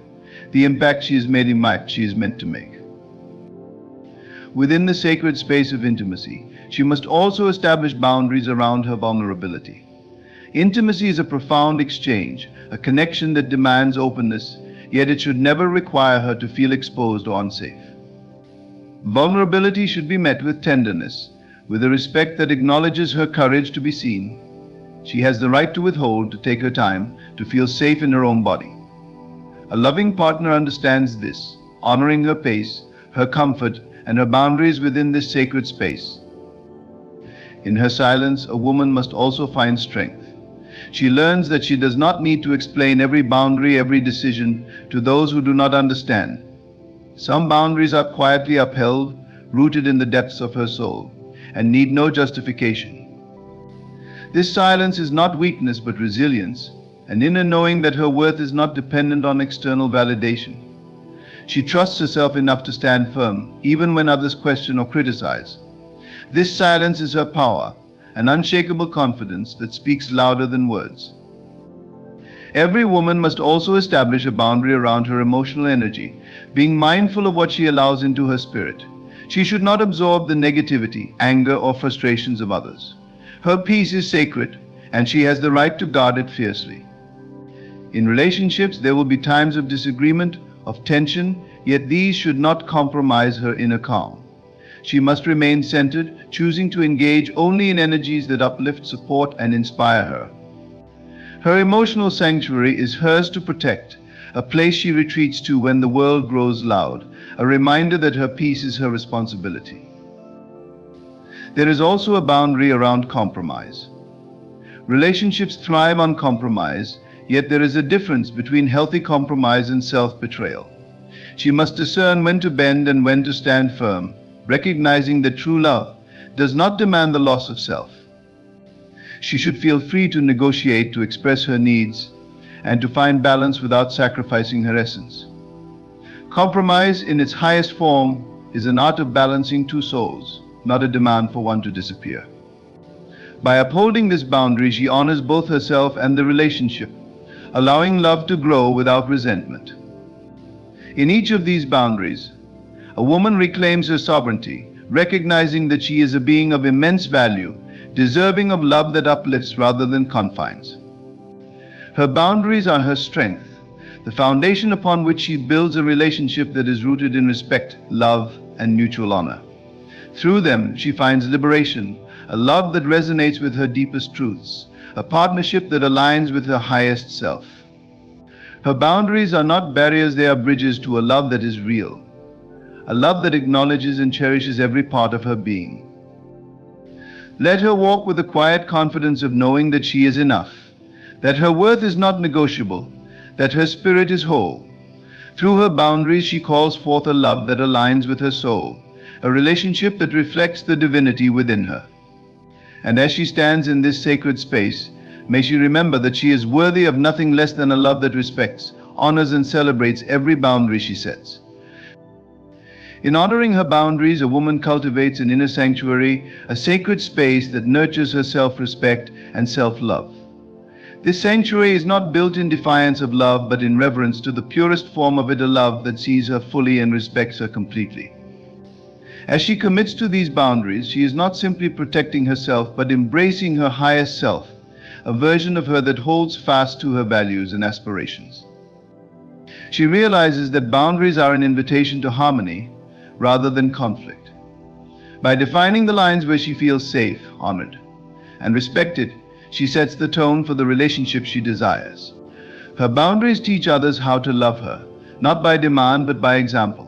the impact she is meant to make. Within the sacred space of intimacy, she must also establish boundaries around her vulnerability. Intimacy is a profound exchange, a connection that demands openness, yet it should never require her to feel exposed or unsafe. Vulnerability should be met with tenderness, with a respect that acknowledges her courage to be seen. She has the right to withhold, to take her time, to feel safe in her own body. A loving partner understands this, honoring her pace, her comfort, and her boundaries within this sacred space. In her silence, a woman must also find strength. She learns that she does not need to explain every boundary, every decision to those who do not understand. Some boundaries are quietly upheld, rooted in the depths of her soul, and need no justification. This silence is not weakness but resilience, an inner knowing that her worth is not dependent on external validation. She trusts herself enough to stand firm, even when others question or criticize. This silence is her power, an unshakable confidence that speaks louder than words. Every woman must also establish a boundary around her emotional energy, being mindful of what she allows into her spirit. She should not absorb the negativity, anger, or frustrations of others. Her peace is sacred, and she has the right to guard it fiercely. In relationships, there will be times of disagreement, of tension, yet these should not compromise her inner calm. She must remain centered, choosing to engage only in energies that uplift, support, and inspire her. Her emotional sanctuary is hers to protect, a place she retreats to when the world grows loud, a reminder that her peace is her responsibility. There is also a boundary around compromise. Relationships thrive on compromise, yet there is a difference between healthy compromise and self-betrayal. She must discern when to bend and when to stand firm, recognizing that true love does not demand the loss of self. She should feel free to negotiate, to express her needs, and to find balance without sacrificing her essence. Compromise in its highest form is an art of balancing two souls, not a demand for one to disappear. By upholding this boundary, she honors both herself and the relationship, allowing love to grow without resentment. In each of these boundaries, a woman reclaims her sovereignty, recognizing that she is a being of immense value, deserving of love that uplifts rather than confines. Her boundaries are her strength, the foundation upon which she builds a relationship that is rooted in respect, love, and mutual honor. Through them, she finds liberation, a love that resonates with her deepest truths, a partnership that aligns with her highest self. Her boundaries are not barriers, they are bridges to a love that is real, a love that acknowledges and cherishes every part of her being. Let her walk with the quiet confidence of knowing that she is enough, that her worth is not negotiable, that her spirit is whole. Through her boundaries, she calls forth a love that aligns with her soul, a relationship that reflects the divinity within her. And as she stands in this sacred space, may she remember that she is worthy of nothing less than a love that respects, honors, and celebrates every boundary she sets. In honoring her boundaries, a woman cultivates an inner sanctuary, a sacred space that nurtures her self-respect and self-love. This sanctuary is not built in defiance of love, but in reverence to the purest form of it, a love that sees her fully and respects her completely. As she commits to these boundaries, she is not simply protecting herself, but embracing her highest self, a version of her that holds fast to her values and aspirations. She realizes that boundaries are an invitation to harmony rather than conflict. By defining the lines where she feels safe, honored, and respected, she sets the tone for the relationship she desires. Her boundaries teach others how to love her, not by demand but by example,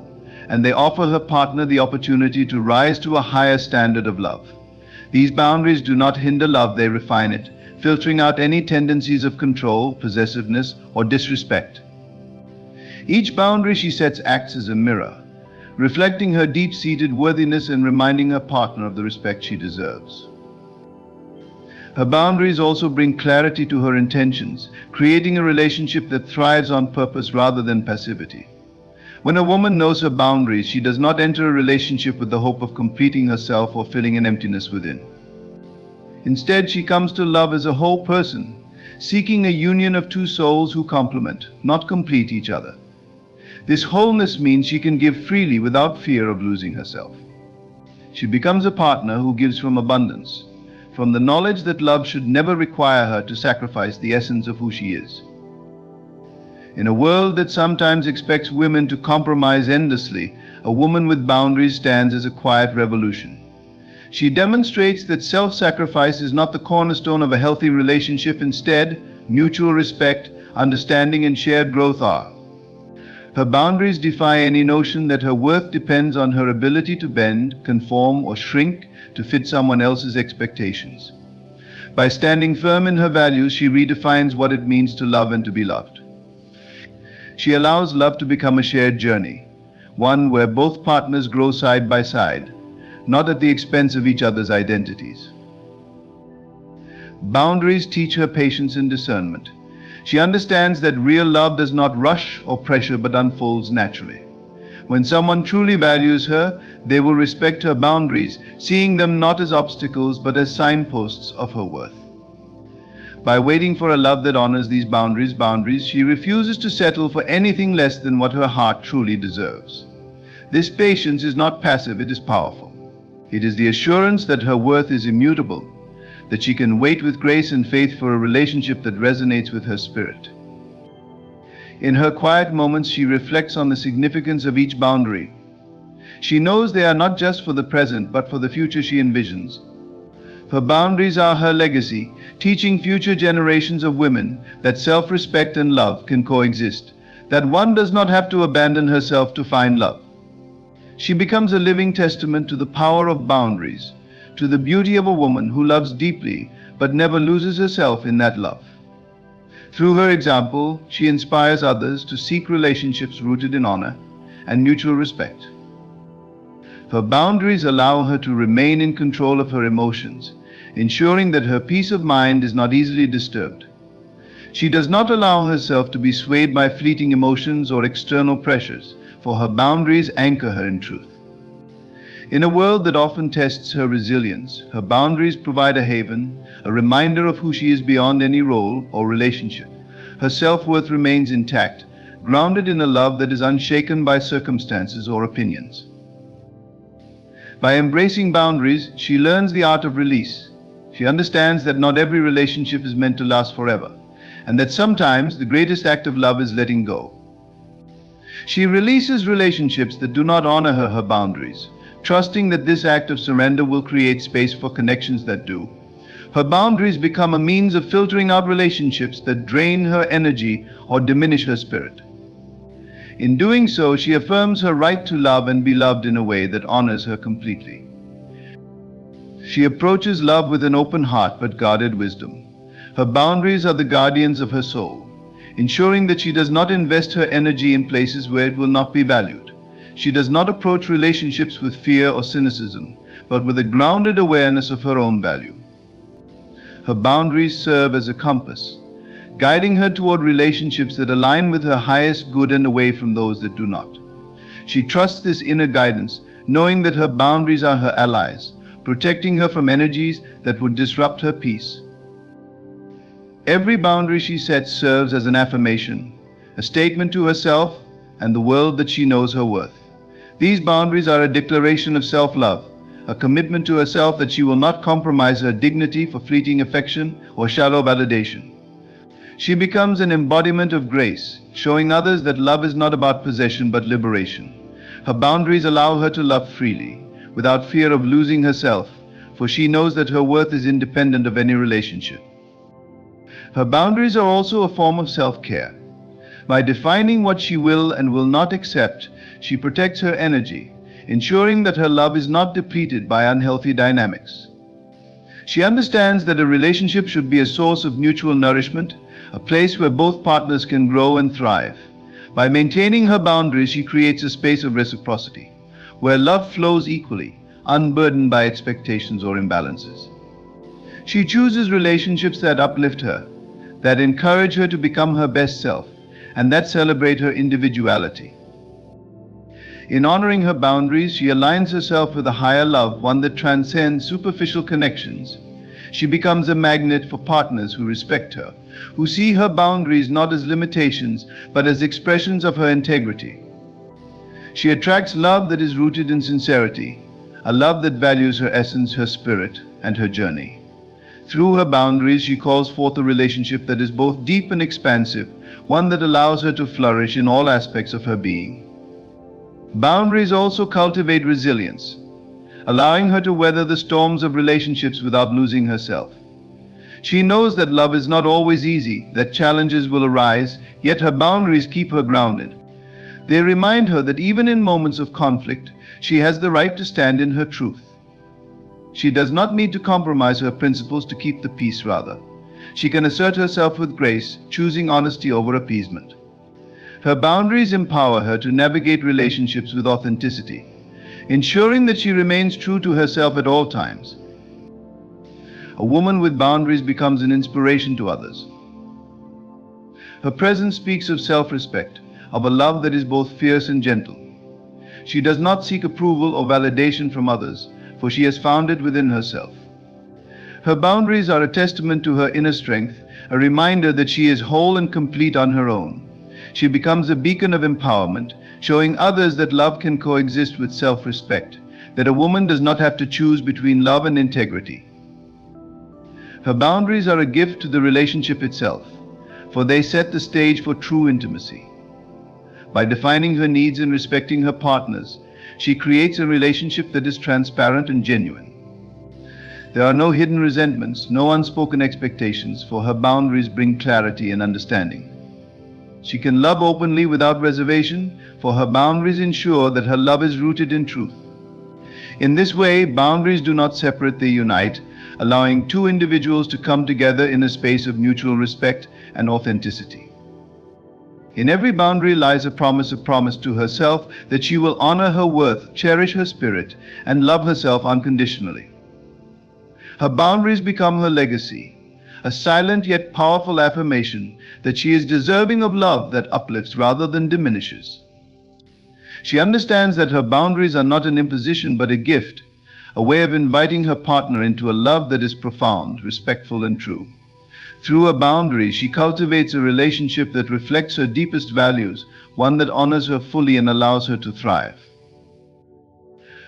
and they offer her partner the opportunity to rise to a higher standard of love. These boundaries do not hinder love, they refine it, filtering out any tendencies of control, possessiveness, or disrespect. Each boundary she sets acts as a mirror, reflecting her deep-seated worthiness and reminding her partner of the respect she deserves. Her boundaries also bring clarity to her intentions, creating a relationship that thrives on purpose rather than passivity. When a woman knows her boundaries, she does not enter a relationship with the hope of completing herself or filling an emptiness within. Instead, she comes to love as a whole person, seeking a union of two souls who complement, not complete each other. This wholeness means she can give freely without fear of losing herself. She becomes a partner who gives from abundance, from the knowledge that love should never require her to sacrifice the essence of who she is. In a world that sometimes expects women to compromise endlessly, a woman with boundaries stands as a quiet revolution. She demonstrates that self-sacrifice is not the cornerstone of a healthy relationship. Instead, mutual respect, understanding, and shared growth are. Her boundaries defy any notion that her worth depends on her ability to bend, conform, or shrink to fit someone else's expectations. By standing firm in her values, she redefines what it means to love and to be loved. She allows love to become a shared journey, one where both partners grow side by side, not at the expense of each other's identities. Boundaries teach her patience and discernment. She understands that real love does not rush or pressure but unfolds naturally. When someone truly values her, they will respect her boundaries, seeing them not as obstacles but as signposts of her worth. By waiting for a love that honors these boundaries, she refuses to settle for anything less than what her heart truly deserves. This patience is not passive, it is powerful. It is the assurance that her worth is immutable, that she can wait with grace and faith for a relationship that resonates with her spirit. In her quiet moments, she reflects on the significance of each boundary. She knows they are not just for the present, but for the future she envisions. Her boundaries are her legacy, teaching future generations of women that self-respect and love can coexist, that one does not have to abandon herself to find love. She becomes a living testament to the power of boundaries, to the beauty of a woman who loves deeply but never loses herself in that love. Through her example, she inspires others to seek relationships rooted in honor and mutual respect. Her boundaries allow her to remain in control of her emotions, ensuring that her peace of mind is not easily disturbed. She does not allow herself to be swayed by fleeting emotions or external pressures, for her boundaries anchor her in truth. In a world that often tests her resilience, her boundaries provide a haven, a reminder of who she is beyond any role or relationship. Her self-worth remains intact, grounded in a love that is unshaken by circumstances or opinions. By embracing boundaries, she learns the art of release. She understands that not every relationship is meant to last forever, and that sometimes the greatest act of love is letting go. She releases relationships that do not honor her boundaries, trusting that this act of surrender will create space for connections that do. Her boundaries become a means of filtering out relationships that drain her energy or diminish her spirit. In doing so, she affirms her right to love and be loved in a way that honors her completely. She approaches love with an open heart but guarded wisdom. Her boundaries are the guardians of her soul, ensuring that she does not invest her energy in places where it will not be valued. She does not approach relationships with fear or cynicism, but with a grounded awareness of her own value. Her boundaries serve as a compass, guiding her toward relationships that align with her highest good and away from those that do not. She trusts this inner guidance, knowing that her boundaries are her allies, protecting her from energies that would disrupt her peace. Every boundary she sets serves as an affirmation, a statement to herself and the world that she knows her worth. These boundaries are a declaration of self-love, a commitment to herself that she will not compromise her dignity for fleeting affection or shallow validation. She becomes an embodiment of grace, showing others that love is not about possession but liberation. Her boundaries allow her to love freely, without fear of losing herself, for she knows that her worth is independent of any relationship. Her boundaries are also a form of self-care. By defining what she will and will not accept, she protects her energy, ensuring that her love is not depleted by unhealthy dynamics. She understands that a relationship should be a source of mutual nourishment, a place where both partners can grow and thrive. By maintaining her boundaries, she creates a space of reciprocity, where love flows equally, unburdened by expectations or imbalances. She chooses relationships that uplift her, that encourage her to become her best self, and that celebrate her individuality. In honoring her boundaries, she aligns herself with a higher love, one that transcends superficial connections. She becomes a magnet for partners who respect her, who see her boundaries not as limitations, but as expressions of her integrity. She attracts love that is rooted in sincerity, a love that values her essence, her spirit, and her journey. Through her boundaries, she calls forth a relationship that is both deep and expansive, one that allows her to flourish in all aspects of her being. Boundaries also cultivate resilience, allowing her to weather the storms of relationships without losing herself. She knows that love is not always easy, that challenges will arise, yet her boundaries keep her grounded. They remind her that even in moments of conflict, she has the right to stand in her truth. She does not need to compromise her principles to keep the peace, rather. She can assert herself with grace, choosing honesty over appeasement. Her boundaries empower her to navigate relationships with authenticity, ensuring that she remains true to herself at all times. A woman with boundaries becomes an inspiration to others. Her presence speaks of self-respect, of a love that is both fierce and gentle. She does not seek approval or validation from others, for she has found it within herself. Her boundaries are a testament to her inner strength, a reminder that she is whole and complete on her own. She becomes a beacon of empowerment, showing others that love can coexist with self-respect, that a woman does not have to choose between love and integrity. Her boundaries are a gift to the relationship itself, for they set the stage for true intimacy. By defining her needs and respecting her partners, she creates a relationship that is transparent and genuine. There are no hidden resentments, no unspoken expectations, for her boundaries bring clarity and understanding. She can love openly without reservation, for her boundaries ensure that her love is rooted in truth. In this way, boundaries do not separate, they unite, allowing two individuals to come together in a space of mutual respect and authenticity. In every boundary lies a promise to herself that she will honor her worth, cherish her spirit, and love herself unconditionally. Her boundaries become her legacy, a silent yet powerful affirmation that she is deserving of love that uplifts rather than diminishes. She understands that her boundaries are not an imposition but a gift, a way of inviting her partner into a love that is profound, respectful, and true. Through her boundaries, she cultivates a relationship that reflects her deepest values, one that honors her fully and allows her to thrive.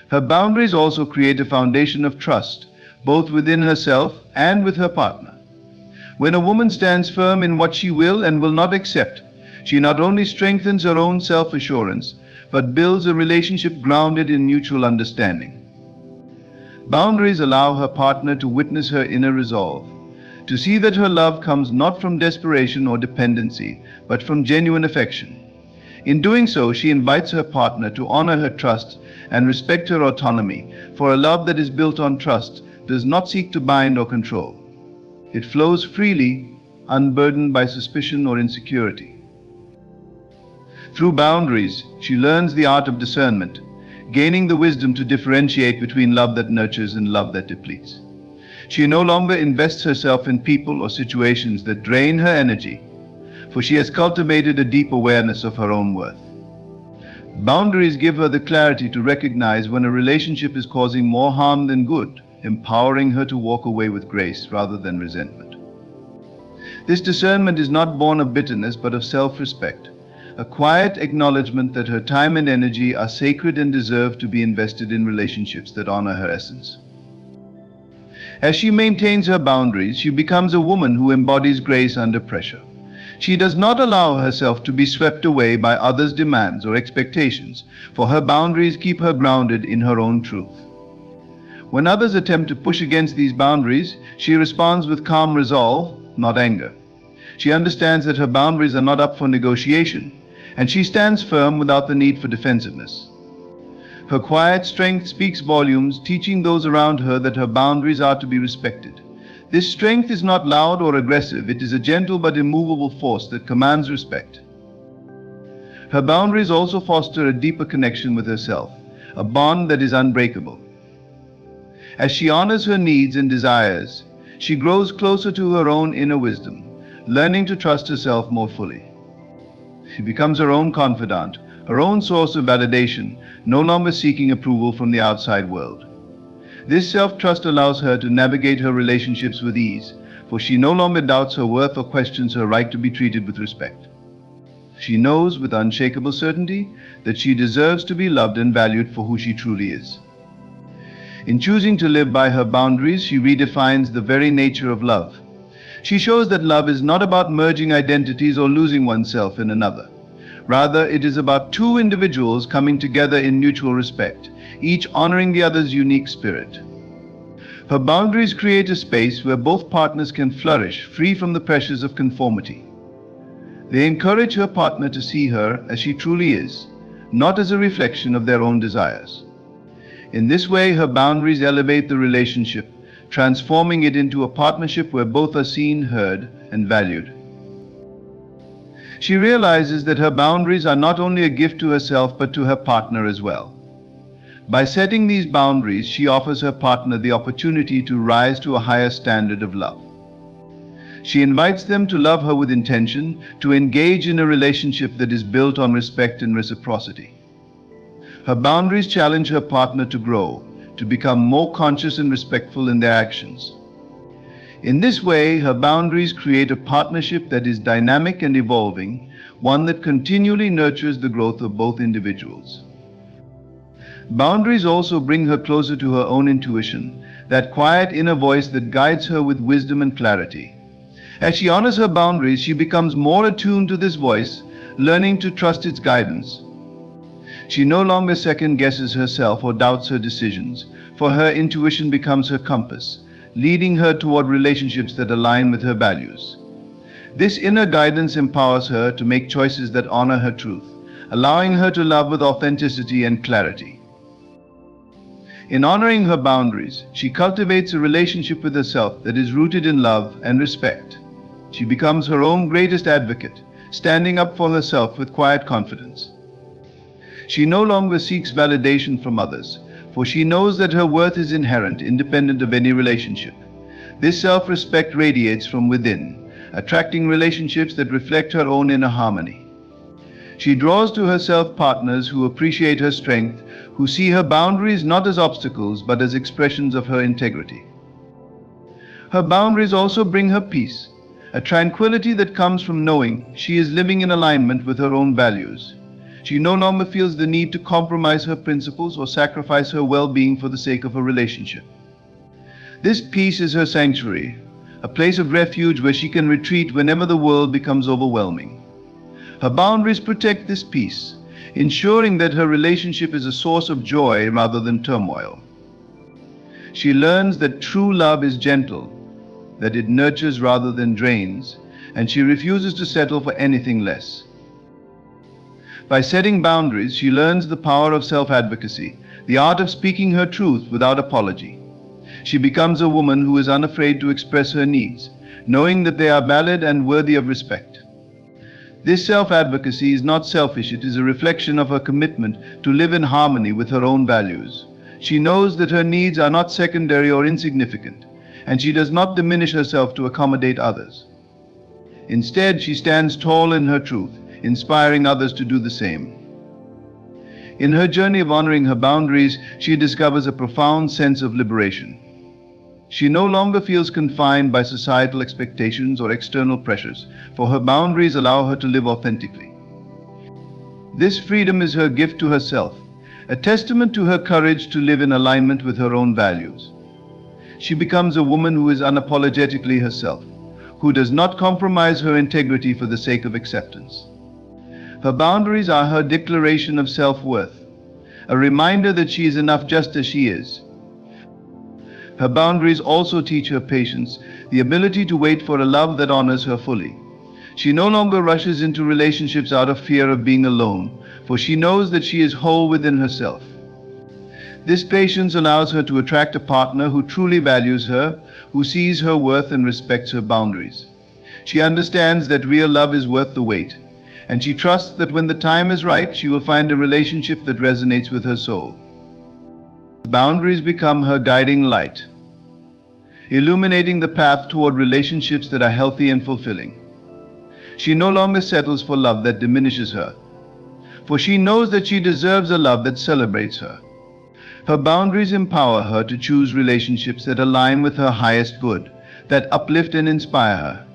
Her boundaries also create a foundation of trust, both within herself and with her partner. When a woman stands firm in what she will and will not accept, she not only strengthens her own self-assurance, but builds a relationship grounded in mutual understanding. Boundaries allow her partner to witness her inner resolve, to see that her love comes not from desperation or dependency, but from genuine affection. In doing so, she invites her partner to honor her trust and respect her autonomy, for a love that is built on trust does not seek to bind or control. It flows freely, unburdened by suspicion or insecurity. Through boundaries, she learns the art of discernment, gaining the wisdom to differentiate between love that nurtures and love that depletes. She no longer invests herself in people or situations that drain her energy, for she has cultivated a deep awareness of her own worth. Boundaries give her the clarity to recognize when a relationship is causing more harm than good, empowering her to walk away with grace rather than resentment. This discernment is not born of bitterness but of self-respect, a quiet acknowledgement that her time and energy are sacred and deserve to be invested in relationships that honor her essence. As she maintains her boundaries, she becomes a woman who embodies grace under pressure. She does not allow herself to be swept away by others' demands or expectations, for her boundaries keep her grounded in her own truth. When others attempt to push against these boundaries, she responds with calm resolve, not anger. She understands that her boundaries are not up for negotiation, and she stands firm without the need for defensiveness. Her quiet strength speaks volumes, teaching those around her that her boundaries are to be respected. This strength is not loud or aggressive, it is a gentle but immovable force that commands respect. Her boundaries also foster a deeper connection with herself, a bond that is unbreakable. As she honors her needs and desires, she grows closer to her own inner wisdom, learning to trust herself more fully. She becomes her own confidant, her own source of validation, no longer seeking approval from the outside world. This self-trust allows her to navigate her relationships with ease, for she no longer doubts her worth or questions her right to be treated with respect. She knows with unshakable certainty that she deserves to be loved and valued for who she truly is. In choosing to live by her boundaries, she redefines the very nature of love. She shows that love is not about merging identities or losing oneself in another. Rather, it is about two individuals coming together in mutual respect, each honoring the other's unique spirit. Her boundaries create a space where both partners can flourish, free from the pressures of conformity. They encourage her partner to see her as she truly is, not as a reflection of their own desires. In this way, her boundaries elevate the relationship, transforming it into a partnership where both are seen, heard, and valued. She realizes that her boundaries are not only a gift to herself but to her partner as well. By setting these boundaries, she offers her partner the opportunity to rise to a higher standard of love. She invites them to love her with intention, to engage in a relationship that is built on respect and reciprocity. Her boundaries challenge her partner to grow, to become more conscious and respectful in their actions. In this way, her boundaries create a partnership that is dynamic and evolving, one that continually nurtures the growth of both individuals. Boundaries also bring her closer to her own intuition, that quiet inner voice that guides her with wisdom and clarity. As she honors her boundaries, she becomes more attuned to this voice, learning to trust its guidance. She no longer second-guesses herself or doubts her decisions, for her intuition becomes her compass, leading her toward relationships that align with her values. This inner guidance empowers her to make choices that honor her truth, allowing her to love with authenticity and clarity. In honoring her boundaries, she cultivates a relationship with herself that is rooted in love and respect. She becomes her own greatest advocate, standing up for herself with quiet confidence. She no longer seeks validation from others, for she knows that her worth is inherent, independent of any relationship. This self-respect radiates from within, attracting relationships that reflect her own inner harmony. She draws to herself partners who appreciate her strength, who see her boundaries not as obstacles but as expressions of her integrity. Her boundaries also bring her peace, a tranquility that comes from knowing she is living in alignment with her own values. She no longer feels the need to compromise her principles or sacrifice her well-being for the sake of a relationship. This peace is her sanctuary, a place of refuge where she can retreat whenever the world becomes overwhelming. Her boundaries protect this peace, ensuring that her relationship is a source of joy rather than turmoil. She learns that true love is gentle, that it nurtures rather than drains, and she refuses to settle for anything less. By setting boundaries, she learns the power of self-advocacy, the art of speaking her truth without apology. She becomes a woman who is unafraid to express her needs, knowing that they are valid and worthy of respect. This self-advocacy is not selfish, it is a reflection of her commitment to live in harmony with her own values. She knows that her needs are not secondary or insignificant, and she does not diminish herself to accommodate others. Instead, she stands tall in her truth, inspiring others to do the same. In her journey of honoring her boundaries, she discovers a profound sense of liberation. She no longer feels confined by societal expectations or external pressures, for her boundaries allow her to live authentically. This freedom is her gift to herself, a testament to her courage to live in alignment with her own values. She becomes a woman who is unapologetically herself, who does not compromise her integrity for the sake of acceptance. Her boundaries are her declaration of self-worth, a reminder that she is enough just as she is. Her boundaries also teach her patience, the ability to wait for a love that honors her fully. She no longer rushes into relationships out of fear of being alone, for she knows that she is whole within herself. This patience allows her to attract a partner who truly values her, who sees her worth and respects her boundaries. She understands that real love is worth the wait, and she trusts that when the time is right, she will find a relationship that resonates with her soul. Boundaries become her guiding light, illuminating the path toward relationships that are healthy and fulfilling. She no longer settles for love that diminishes her, for she knows that she deserves a love that celebrates her. Her boundaries empower her to choose relationships that align with her highest good, that uplift and inspire her.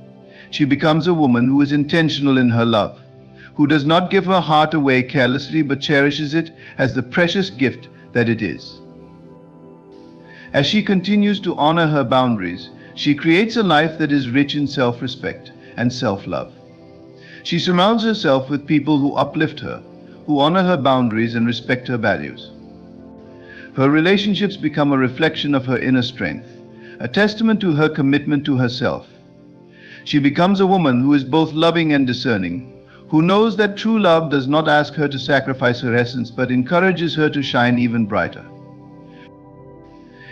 She becomes a woman who is intentional in her love, who does not give her heart away carelessly but cherishes it as the precious gift that it is. As she continues to honor her boundaries, she creates a life that is rich in self-respect and self-love. She surrounds herself with people who uplift her, who honor her boundaries and respect her values. Her relationships become a reflection of her inner strength, a testament to her commitment to herself. She becomes a woman who is both loving and discerning, who knows that true love does not ask her to sacrifice her essence but encourages her to shine even brighter.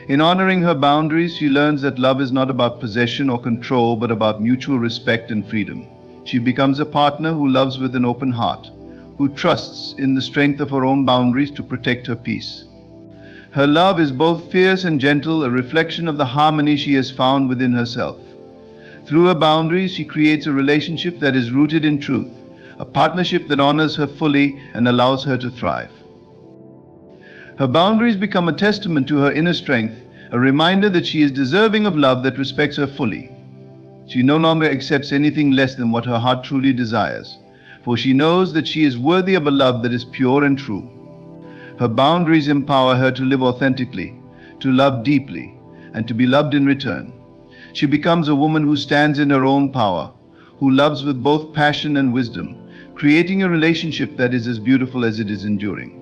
In honoring her boundaries, she learns that love is not about possession or control but about mutual respect and freedom. She becomes a partner who loves with an open heart, who trusts in the strength of her own boundaries to protect her peace. Her love is both fierce and gentle, a reflection of the harmony she has found within herself. Through her boundaries, she creates a relationship that is rooted in truth, a partnership that honors her fully and allows her to thrive. Her boundaries become a testament to her inner strength, a reminder that she is deserving of love that respects her fully. She no longer accepts anything less than what her heart truly desires, for she knows that she is worthy of a love that is pure and true. Her boundaries empower her to live authentically, to love deeply, and to be loved in return. She becomes a woman who stands in her own power, who loves with both passion and wisdom, creating a relationship that is as beautiful as it is enduring.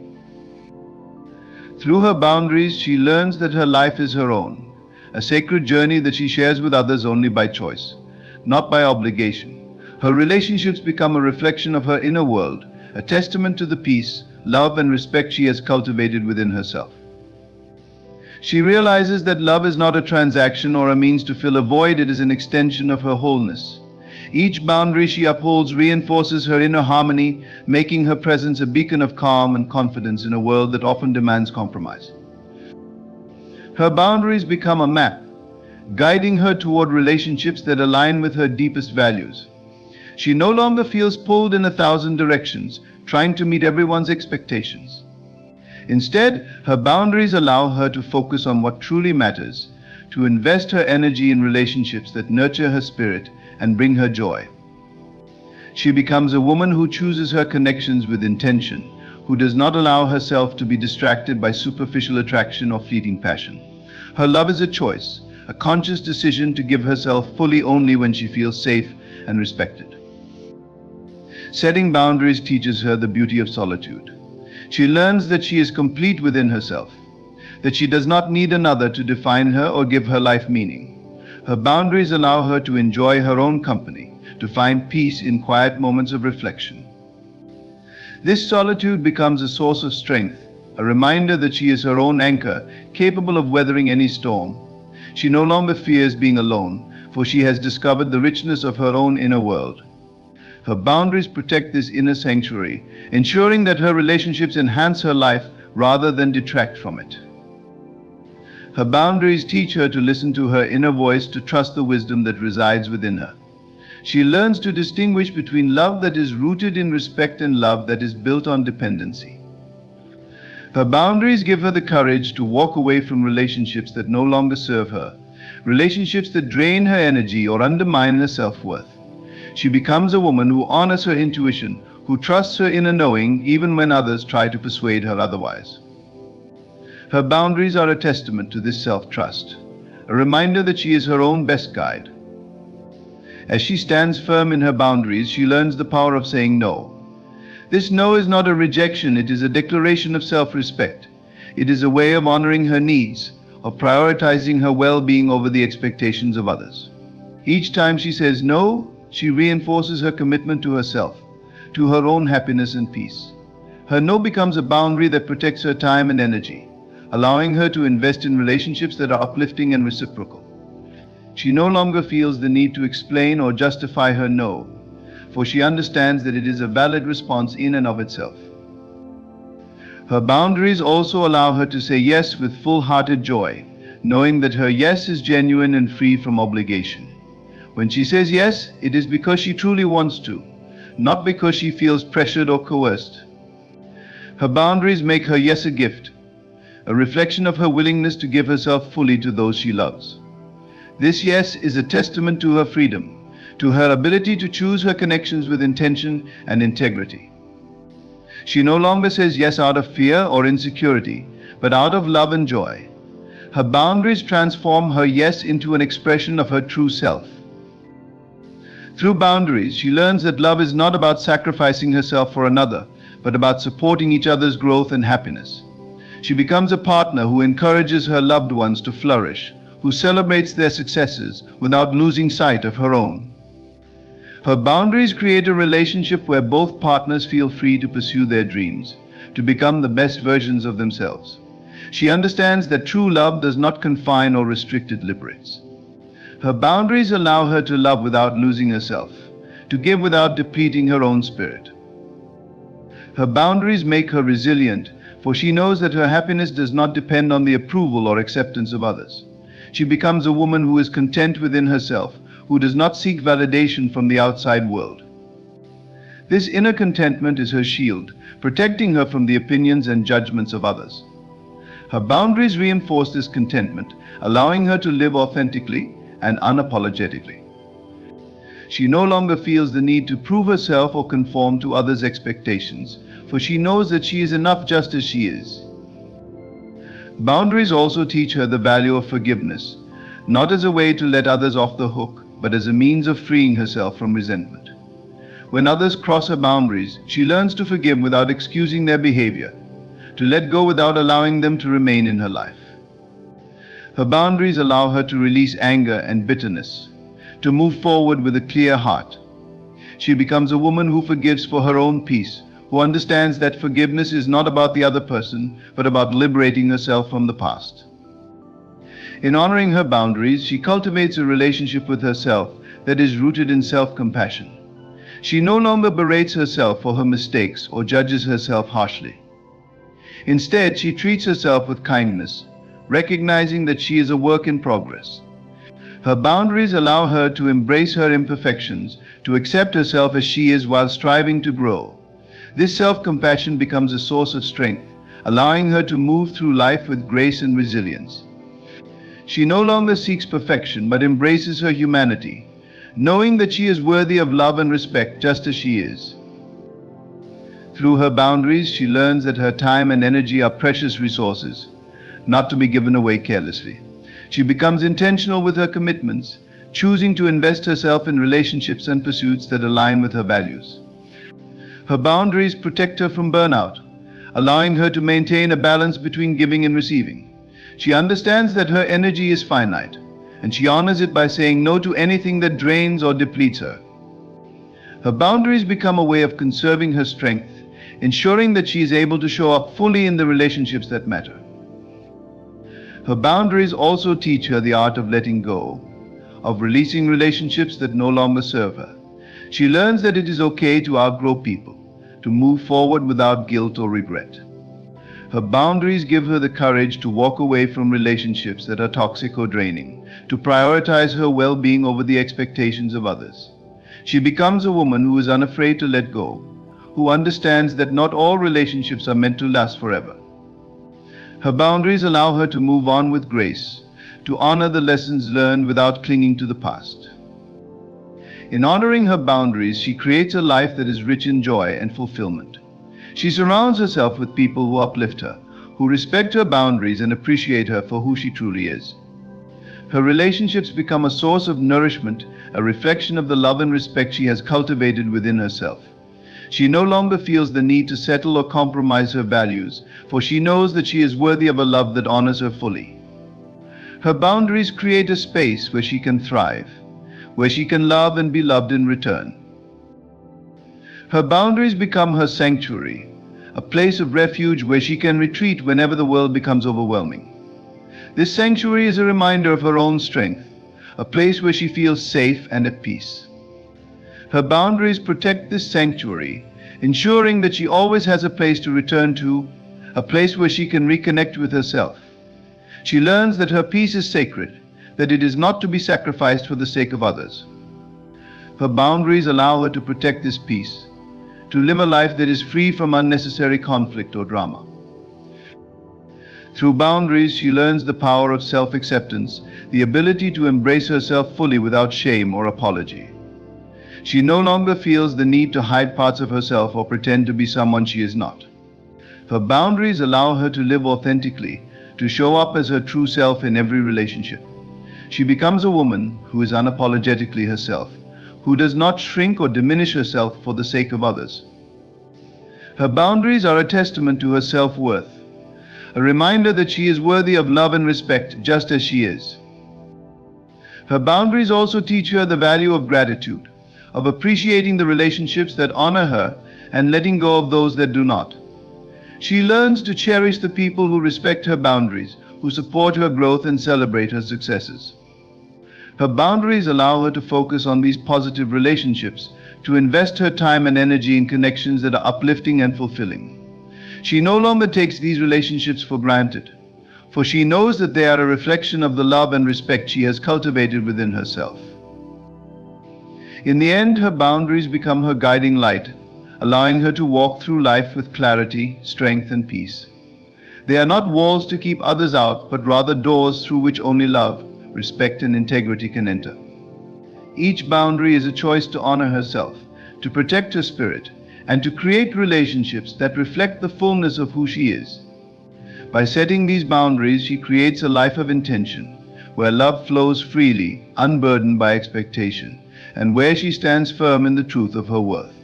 Through her boundaries, she learns that her life is her own, a sacred journey that she shares with others only by choice, not by obligation. Her relationships become a reflection of her inner world, a testament to the peace, love, and respect she has cultivated within herself. She realizes that love is not a transaction or a means to fill a void, it is an extension of her wholeness. Each boundary she upholds reinforces her inner harmony, making her presence a beacon of calm and confidence in a world that often demands compromise. Her boundaries become a map, guiding her toward relationships that align with her deepest values. She no longer feels pulled in 1,000 directions, trying to meet everyone's expectations. Instead, her boundaries allow her to focus on what truly matters, to invest her energy in relationships that nurture her spirit and bring her joy. She becomes a woman who chooses her connections with intention, who does not allow herself to be distracted by superficial attraction or fleeting passion. Her love is a choice, a conscious decision to give herself fully only when she feels safe and respected. Setting boundaries teaches her the beauty of solitude. She learns that she is complete within herself, that she does not need another to define her or give her life meaning. Her boundaries allow her to enjoy her own company, to find peace in quiet moments of reflection. This solitude becomes a source of strength, a reminder that she is her own anchor, capable of weathering any storm. She no longer fears being alone, for she has discovered the richness of her own inner world. Her boundaries protect this inner sanctuary, ensuring that her relationships enhance her life rather than detract from it. Her boundaries teach her to listen to her inner voice, to trust the wisdom that resides within her. She learns to distinguish between love that is rooted in respect and love that is built on dependency. Her boundaries give her the courage to walk away from relationships that no longer serve her, relationships that drain her energy or undermine her self-worth. She becomes a woman who honors her intuition, who trusts her inner knowing even when others try to persuade her otherwise. Her boundaries are a testament to this self-trust, a reminder that she is her own best guide. As she stands firm in her boundaries, she learns the power of saying no. This no is not a rejection, it is a declaration of self-respect. It is a way of honoring her needs, of prioritizing her well-being over the expectations of others. Each time she says no, she reinforces her commitment to herself, to her own happiness and peace. Her no becomes a boundary that protects her time and energy, allowing her to invest in relationships that are uplifting and reciprocal. She no longer feels the need to explain or justify her no, for she understands that it is a valid response in and of itself. Her boundaries also allow her to say yes with full-hearted joy, knowing that her yes is genuine and free from obligation. When she says yes, it is because she truly wants to, not because she feels pressured or coerced. Her boundaries make her yes a gift, a reflection of her willingness to give herself fully to those she loves. This yes is a testament to her freedom, to her ability to choose her connections with intention and integrity. She no longer says yes out of fear or insecurity, but out of love and joy. Her boundaries transform her yes into an expression of her true self. Through boundaries, she learns that love is not about sacrificing herself for another, but about supporting each other's growth and happiness. She becomes a partner who encourages her loved ones to flourish, who celebrates their successes without losing sight of her own. Her boundaries create a relationship where both partners feel free to pursue their dreams, to become the best versions of themselves. She understands that true love does not confine or restrict, it liberates. Her boundaries allow her to love without losing herself, to give without depleting her own spirit. Her boundaries make her resilient, for she knows that her happiness does not depend on the approval or acceptance of others. She becomes a woman who is content within herself, who does not seek validation from the outside world. This inner contentment is her shield, protecting her from the opinions and judgments of others. Her boundaries reinforce this contentment, allowing her to live authentically and unapologetically. She no longer feels the need to prove herself or conform to others' expectations, for she knows that she is enough just as she is. Boundaries also teach her the value of forgiveness, not as a way to let others off the hook, but as a means of freeing herself from resentment. When others cross her boundaries, she learns to forgive without excusing their behavior, to let go without allowing them to remain in her life. Her boundaries allow her to release anger and bitterness, to move forward with a clear heart. She becomes a woman who forgives for her own peace, who understands that forgiveness is not about the other person, but about liberating herself from the past. In honoring her boundaries, she cultivates a relationship with herself that is rooted in self-compassion. She no longer berates herself for her mistakes or judges herself harshly. Instead, she treats herself with kindness, recognizing that she is a work in progress. Her boundaries allow her to embrace her imperfections, to accept herself as she is while striving to grow. This self-compassion becomes a source of strength, allowing her to move through life with grace and resilience. She no longer seeks perfection, but embraces her humanity, knowing that she is worthy of love and respect just as she is. Through her boundaries, she learns that her time and energy are precious resources, not to be given away carelessly. She becomes intentional with her commitments, choosing to invest herself in relationships and pursuits that align with her values. Her boundaries protect her from burnout, allowing her to maintain a balance between giving and receiving. She understands that her energy is finite, and she honors it by saying no to anything that drains or depletes her. Her boundaries become a way of conserving her strength, ensuring that she is able to show up fully in the relationships that matter. Her boundaries also teach her the art of letting go, of releasing relationships that no longer serve her. She learns that it is okay to outgrow people, to move forward without guilt or regret. Her boundaries give her the courage to walk away from relationships that are toxic or draining, to prioritize her well-being over the expectations of others. She becomes a woman who is unafraid to let go, who understands that not all relationships are meant to last forever. Her boundaries allow her to move on with grace, to honor the lessons learned without clinging to the past. In honoring her boundaries, she creates a life that is rich in joy and fulfillment. She surrounds herself with people who uplift her, who respect her boundaries and appreciate her for who she truly is. Her relationships become a source of nourishment, a reflection of the love and respect she has cultivated within herself. She no longer feels the need to settle or compromise her values, for she knows that she is worthy of a love that honors her fully. Her boundaries create a space where she can thrive, where she can love and be loved in return. Her boundaries become her sanctuary, a place of refuge where she can retreat whenever the world becomes overwhelming. This sanctuary is a reminder of her own strength, a place where she feels safe and at peace. Her boundaries protect this sanctuary, ensuring that she always has a place to return to, a place where she can reconnect with herself. She learns that her peace is sacred, that it is not to be sacrificed for the sake of others. Her boundaries allow her to protect this peace, to live a life that is free from unnecessary conflict or drama. Through boundaries, she learns the power of self-acceptance, the ability to embrace herself fully without shame or apology. She no longer feels the need to hide parts of herself or pretend to be someone she is not. Her boundaries allow her to live authentically, to show up as her true self in every relationship. She becomes a woman who is unapologetically herself, who does not shrink or diminish herself for the sake of others. Her boundaries are a testament to her self-worth, a reminder that she is worthy of love and respect just as she is. Her boundaries also teach her the value of gratitude, of appreciating the relationships that honor her and letting go of those that do not. She learns to cherish the people who respect her boundaries, who support her growth and celebrate her successes. Her boundaries allow her to focus on these positive relationships, to invest her time and energy in connections that are uplifting and fulfilling. She no longer takes these relationships for granted, for she knows that they are a reflection of the love and respect she has cultivated within herself. In the end, her boundaries become her guiding light, allowing her to walk through life with clarity, strength, and peace. They are not walls to keep others out, but rather doors through which only love, respect, and integrity can enter. Each boundary is a choice to honor herself, to protect her spirit, and to create relationships that reflect the fullness of who she is. By setting these boundaries, she creates a life of intention, where love flows freely, unburdened by expectation, and where she stands firm in the truth of her worth.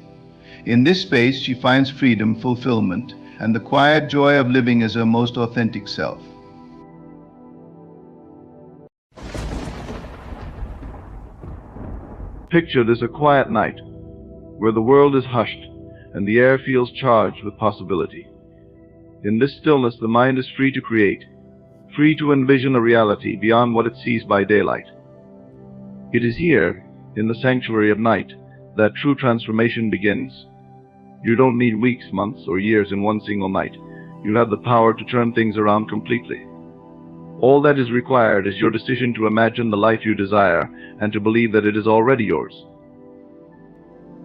In this space, she finds freedom, fulfillment, and the quiet joy of living as her most authentic self. Picture this a quiet night, where the world is hushed and the air feels charged with possibility. In this stillness, the mind is free to create, free to envision a reality beyond what it sees by daylight. It is here, in the sanctuary of night, that true transformation begins. You don't need weeks, months, or years in one single night. You have the power to turn things around completely. All that is required is your decision to imagine the life you desire and to believe that it is already yours.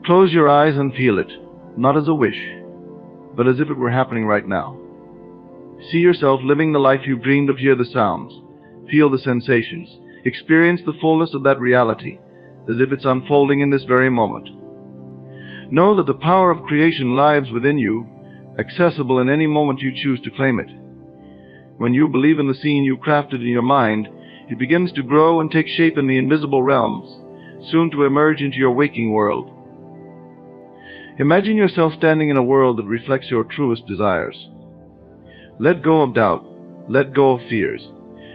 Close your eyes and feel it, not as a wish, but as if it were happening right now. See yourself living the life you've dreamed of. Hear the sounds, feel the sensations, experience the fullness of that reality, as if it's unfolding in this very moment. Know that the power of creation lies within you, accessible in any moment you choose to claim it. When you believe in the scene you crafted in your mind, it begins to grow and take shape in the invisible realms, soon to emerge into your waking world. Imagine yourself standing in a world that reflects your truest desires. Let go of doubt, let go of fears,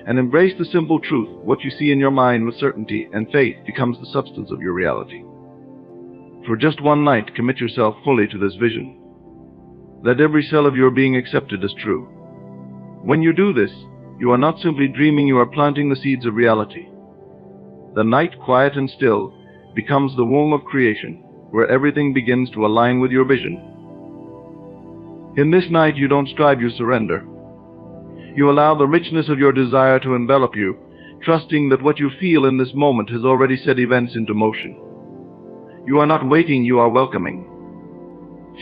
and embrace the simple truth. What you see in your mind with certainty and faith becomes the substance of your reality. For just one night, commit yourself fully to this vision. Let every cell of your being accept it as true. When you do this, you are not simply dreaming, you are planting the seeds of reality. The night, quiet and still, becomes the womb of creation, where everything begins to align with your vision. In this night, you don't strive, you surrender. You allow the richness of your desire to envelop you, trusting that what you feel in this moment has already set events into motion. You are not waiting, you are welcoming.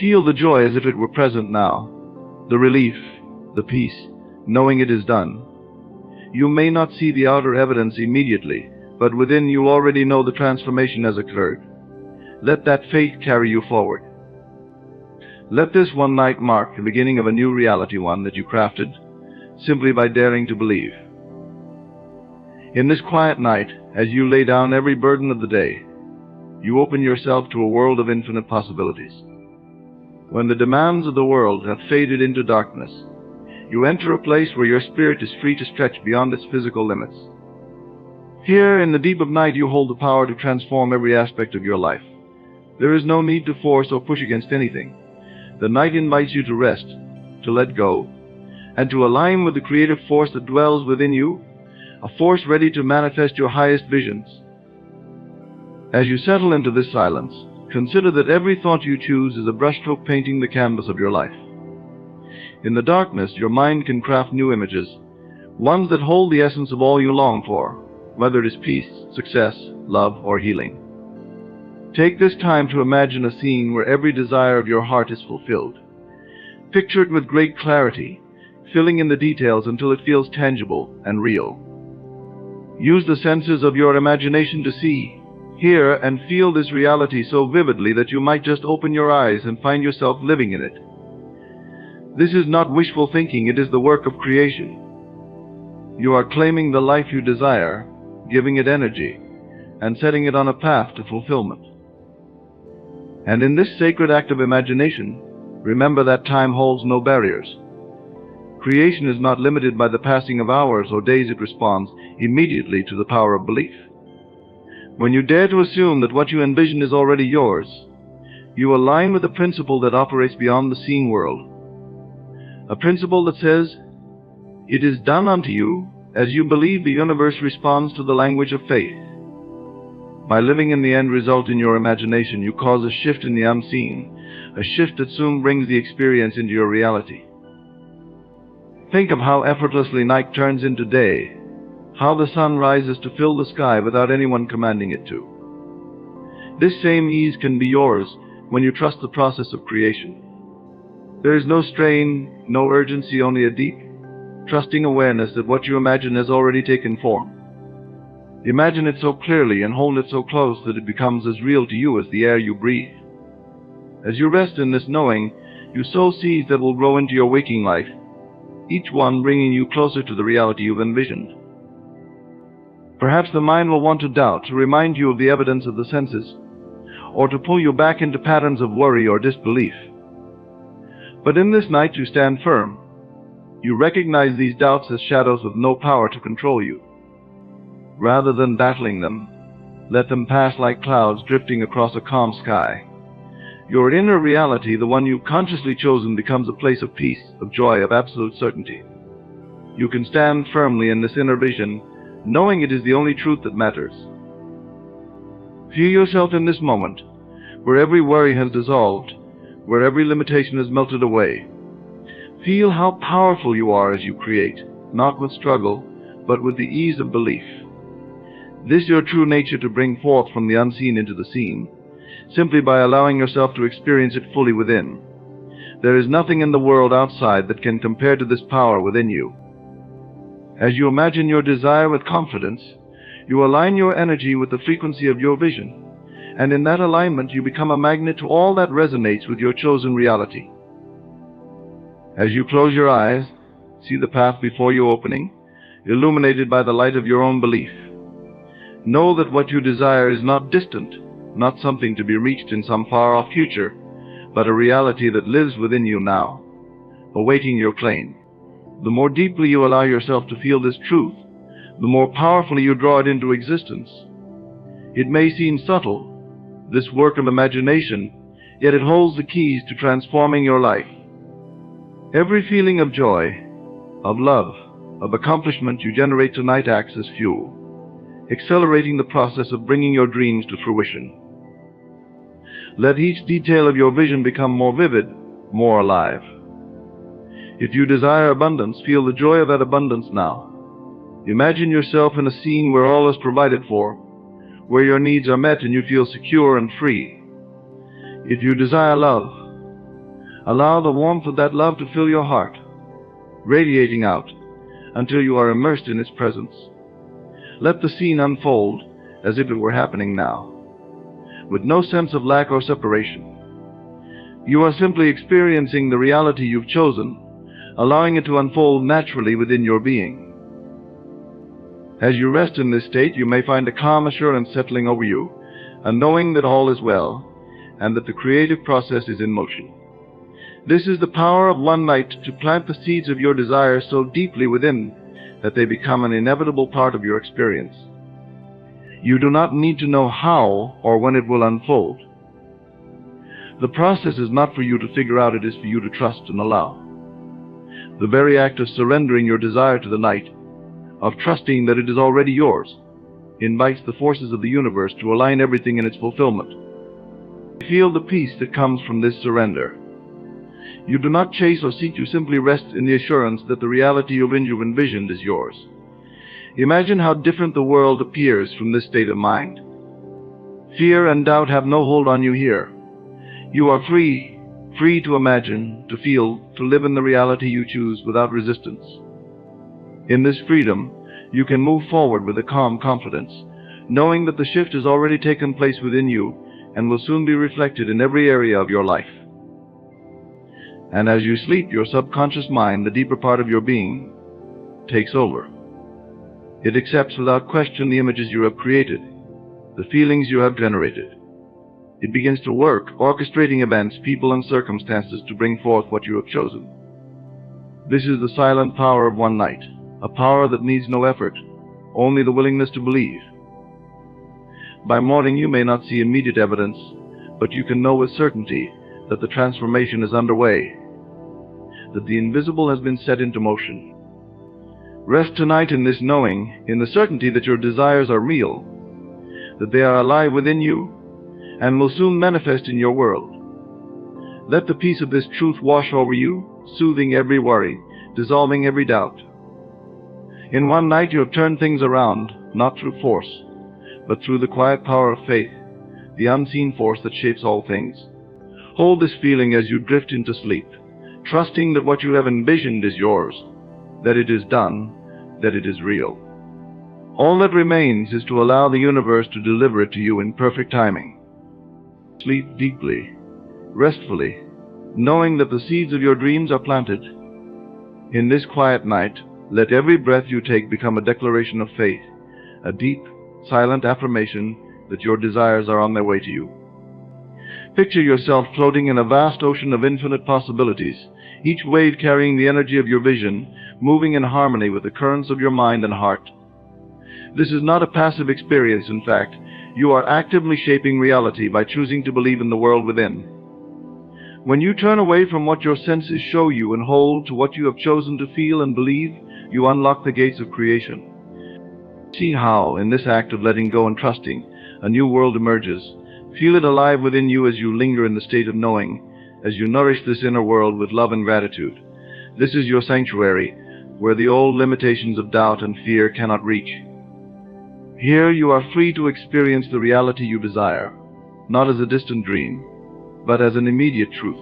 Feel the joy as if it were present now, the relief, the peace, knowing it is done. You may not see the outer evidence immediately, but within you already know the transformation has occurred. Let that faith carry you forward. Let this one night mark the beginning of a new reality, one that you crafted simply by daring to believe. In this quiet night, as you lay down every burden of the day, you open yourself to a world of infinite possibilities. When the demands of the world have faded into darkness, you enter a place where your spirit is free to stretch beyond its physical limits. Here, in the deep of night, you hold the power to transform every aspect of your life. There is no need to force or push against anything. The night invites you to rest, to let go, and to align with the creative force that dwells within you, a force ready to manifest your highest visions. As you settle into this silence, consider that every thought you choose is a brushstroke painting the canvas of your life. In the darkness, your mind can craft new images, ones that hold the essence of all you long for, whether it is peace, success, love, or healing. Take this time to imagine a scene where every desire of your heart is fulfilled. Picture it with great clarity, filling in the details until it feels tangible and real. Use the senses of your imagination to see, hear, and feel this reality so vividly that you might just open your eyes and find yourself living in it. This is not wishful thinking, it is the work of creation. You are claiming the life you desire, giving it energy, and setting it on a path to fulfillment. And in this sacred act of imagination, remember that time holds no barriers. Creation is not limited by the passing of hours or days, it responds immediately to the power of belief. When you dare to assume that what you envision is already yours, you align with a principle that operates beyond the seen world. A principle that says, "It is done unto you as you believe." The universe responds to the language of faith. By living in the end result in your imagination, you cause a shift in the unseen, a shift that soon brings the experience into your reality. Think of how effortlessly night turns into day, how the sun rises to fill the sky without anyone commanding it to. This same ease can be yours when you trust the process of creation. There is no strain, no urgency, only a deep, trusting awareness that what you imagine has already taken form. Imagine it so clearly and hold it so close that it becomes as real to you as the air you breathe. As you rest in this knowing, you sow seeds that will grow into your waking life, each one bringing you closer to the reality you've envisioned. Perhaps the mind will want to doubt, to remind you of the evidence of the senses, or to pull you back into patterns of worry or disbelief. But in this night you stand firm. You recognize these doubts as shadows with no power to control you. Rather than battling them, let them pass like clouds drifting across a calm sky. Your inner reality, the one you've consciously chosen, becomes a place of peace, of joy, of absolute certainty. You can stand firmly in this inner vision, knowing it is the only truth that matters. Feel yourself in this moment, where every worry has dissolved, where every limitation has melted away. Feel how powerful you are as you create, not with struggle, but with the ease of belief. This your true nature to bring forth from the unseen into the seen, simply by allowing yourself to experience it fully within. There is nothing in the world outside that can compare to this power within you. As you imagine your desire with confidence, you align your energy with the frequency of your vision, and in that alignment you become a magnet to all that resonates with your chosen reality. As you close your eyes, see the path before you opening, illuminated by the light of your own belief. Know that what you desire is not distant, not something to be reached in some far-off future, but a reality that lives within you now, awaiting your claim. The more deeply you allow yourself to feel this truth, the more powerfully you draw it into existence. It may seem subtle, this work of imagination, yet it holds the keys to transforming your life. Every feeling of joy, of love, of accomplishment you generate tonight acts as fuel, accelerating the process of bringing your dreams to fruition. Let each detail of your vision become more vivid, more alive. If you desire abundance, feel the joy of that abundance now. Imagine yourself in a scene where all is provided for, where your needs are met and you feel secure and free. If you desire love, allow the warmth of that love to fill your heart, radiating out until you are immersed in its presence. Let the scene unfold as if it were happening now, with no sense of lack or separation. You are simply experiencing the reality you've chosen, allowing it to unfold naturally within your being. As you rest in this state, you may find a calm assurance settling over you, a knowing that all is well, and that the creative process is in motion. This is the power of one night to plant the seeds of your desires so deeply within that they become an inevitable part of your experience. You do not need to know how or when it will unfold. The process is not for you to figure out, it is for you to trust and allow. The very act of surrendering your desire to the night, of trusting that it is already yours, invites the forces of the universe to align everything in its fulfillment. Feel the peace that comes from this surrender. You do not chase or seek, you simply rest in the assurance that the reality you've envisioned is yours. Imagine how different the world appears from this state of mind. Fear and doubt have no hold on you here. You are free to imagine, to feel, to live in the reality you choose without resistance. In this freedom, you can move forward with a calm confidence, knowing that the shift has already taken place within you and will soon be reflected in every area of your life. And as you sleep, your subconscious mind, the deeper part of your being, takes over. It accepts without question the images you have created, the feelings you have generated. It begins to work, orchestrating events, people, and circumstances to bring forth what you have chosen. This is the silent power of one night, a power that needs no effort, only the willingness to believe. By morning you may not see immediate evidence, but you can know with certainty that the transformation is underway, that the invisible has been set into motion. Rest tonight in this knowing, in the certainty that your desires are real, that they are alive within you, and will soon manifest in your world. Let the peace of this truth wash over you, soothing every worry, dissolving every doubt. In one night you have turned things around, not through force, but through the quiet power of faith, the unseen force that shapes all things. Hold this feeling as you drift into sleep, trusting that what you have envisioned is yours, that it is done, that it is real. All that remains is to allow the universe to deliver it to you in perfect timing. Sleep deeply, restfully, knowing that the seeds of your dreams are planted. In this quiet night, let every breath you take become a declaration of faith, a deep, silent affirmation that your desires are on their way to you. Picture yourself floating in a vast ocean of infinite possibilities, each wave carrying the energy of your vision, moving in harmony with the currents of your mind and heart. This is not a passive experience, in fact. You are actively shaping reality by choosing to believe in the world within. When you turn away from what your senses show you and hold to what you have chosen to feel and believe, you unlock the gates of creation. See how, in this act of letting go and trusting, a new world emerges. Feel it alive within you as you linger in the state of knowing, as you nourish this inner world with love and gratitude. This is your sanctuary, where the old limitations of doubt and fear cannot reach. Here you are free to experience the reality you desire, not as a distant dream, but as an immediate truth.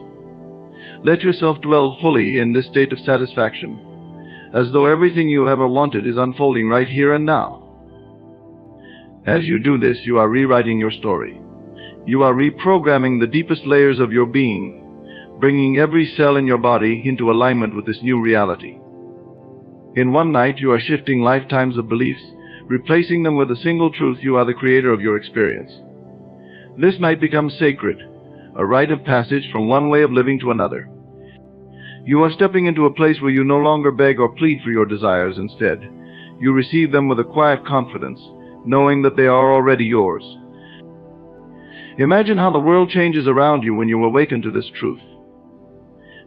Let yourself dwell fully in this state of satisfaction, as though everything you ever wanted is unfolding right here and now. As you do this, you are rewriting your story. You are reprogramming the deepest layers of your being, bringing every cell in your body into alignment with this new reality. In one night, you are shifting lifetimes of beliefs, replacing them with a single truth: you are the creator of your experience. This night becomes sacred, a rite of passage from one way of living to another. You are stepping into a place where you no longer beg or plead for your desires. Instead, you receive them with a quiet confidence, knowing that they are already yours. Imagine how the world changes around you when you awaken to this truth.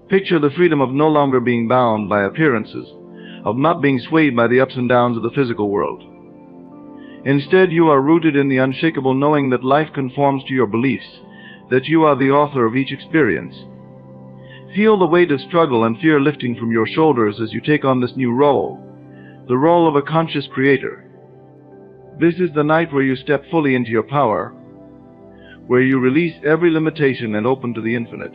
Picture the freedom of no longer being bound by appearances, of not being swayed by the ups and downs of the physical world. Instead, you are rooted in the unshakable knowing that life conforms to your beliefs, that you are the author of each experience. Feel the weight of struggle and fear lifting from your shoulders as you take on this new role, the role of a conscious creator. This is the night where you step fully into your power, where you release every limitation and open to the infinite.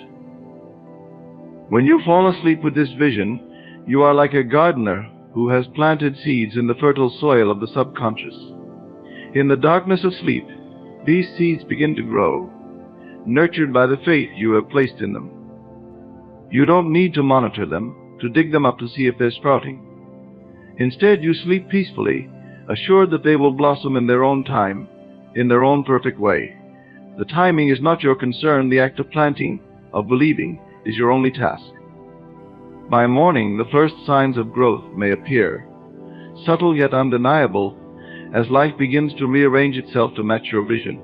When you fall asleep with this vision, you are like a gardener who has planted seeds in the fertile soil of the subconscious. In the darkness of sleep, these seeds begin to grow, nurtured by the faith you have placed in them. You don't need to monitor them, to dig them up to see if they're sprouting. Instead, you sleep peacefully, assured that they will blossom in their own time, in their own perfect way. The timing is not your concern. The act of planting, of believing, is your only task. By morning, the first signs of growth may appear, subtle yet undeniable, as life begins to rearrange itself to match your vision.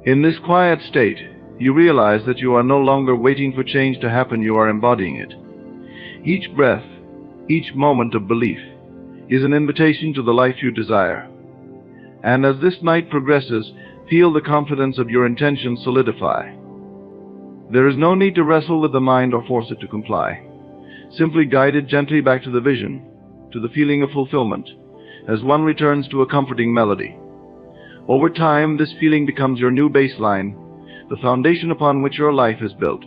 In this quiet state, you realize that you are no longer waiting for change to happen. You are embodying it. Each breath, each moment of belief, is an invitation to the life you desire. And as this night progresses, feel the confidence of your intention solidify. There is no need to wrestle with the mind or force it to comply. Simply guide it gently back to the vision, to the feeling of fulfillment, as one returns to a comforting melody. Over time, this feeling becomes your new baseline, the foundation upon which your life is built.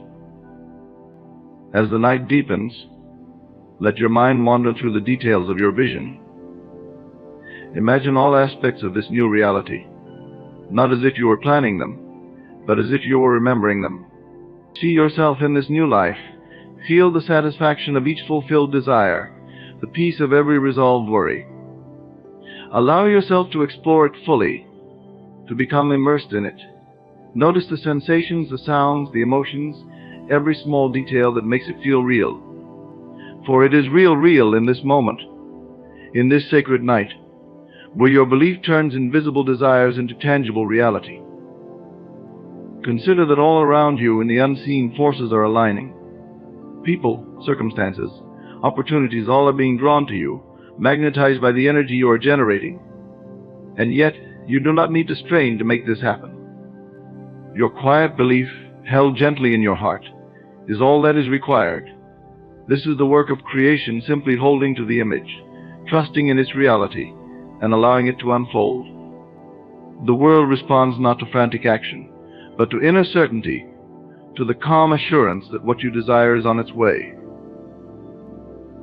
As the night deepens, let your mind wander through the details of your vision. Imagine all aspects of this new reality, not as if you were planning them, but as if you were remembering them. See yourself in this new life. Feel the satisfaction of each fulfilled desire, the peace of every resolved worry. Allow yourself to explore it fully, to become immersed in it. Notice the sensations, the sounds, the emotions, every small detail that makes it feel real. For it is real in this moment, in this sacred night, where your belief turns invisible desires into tangible reality. Consider that all around you in the unseen forces are aligning. People, circumstances, opportunities, all are being drawn to you, magnetized by the energy you are generating. And yet, you do not need to strain to make this happen. Your quiet belief, held gently in your heart, is all that is required. This is the work of creation, simply holding to the image, trusting in its reality, and allowing it to unfold. The world responds not to frantic action, but to inner certainty, to the calm assurance that what you desire is on its way.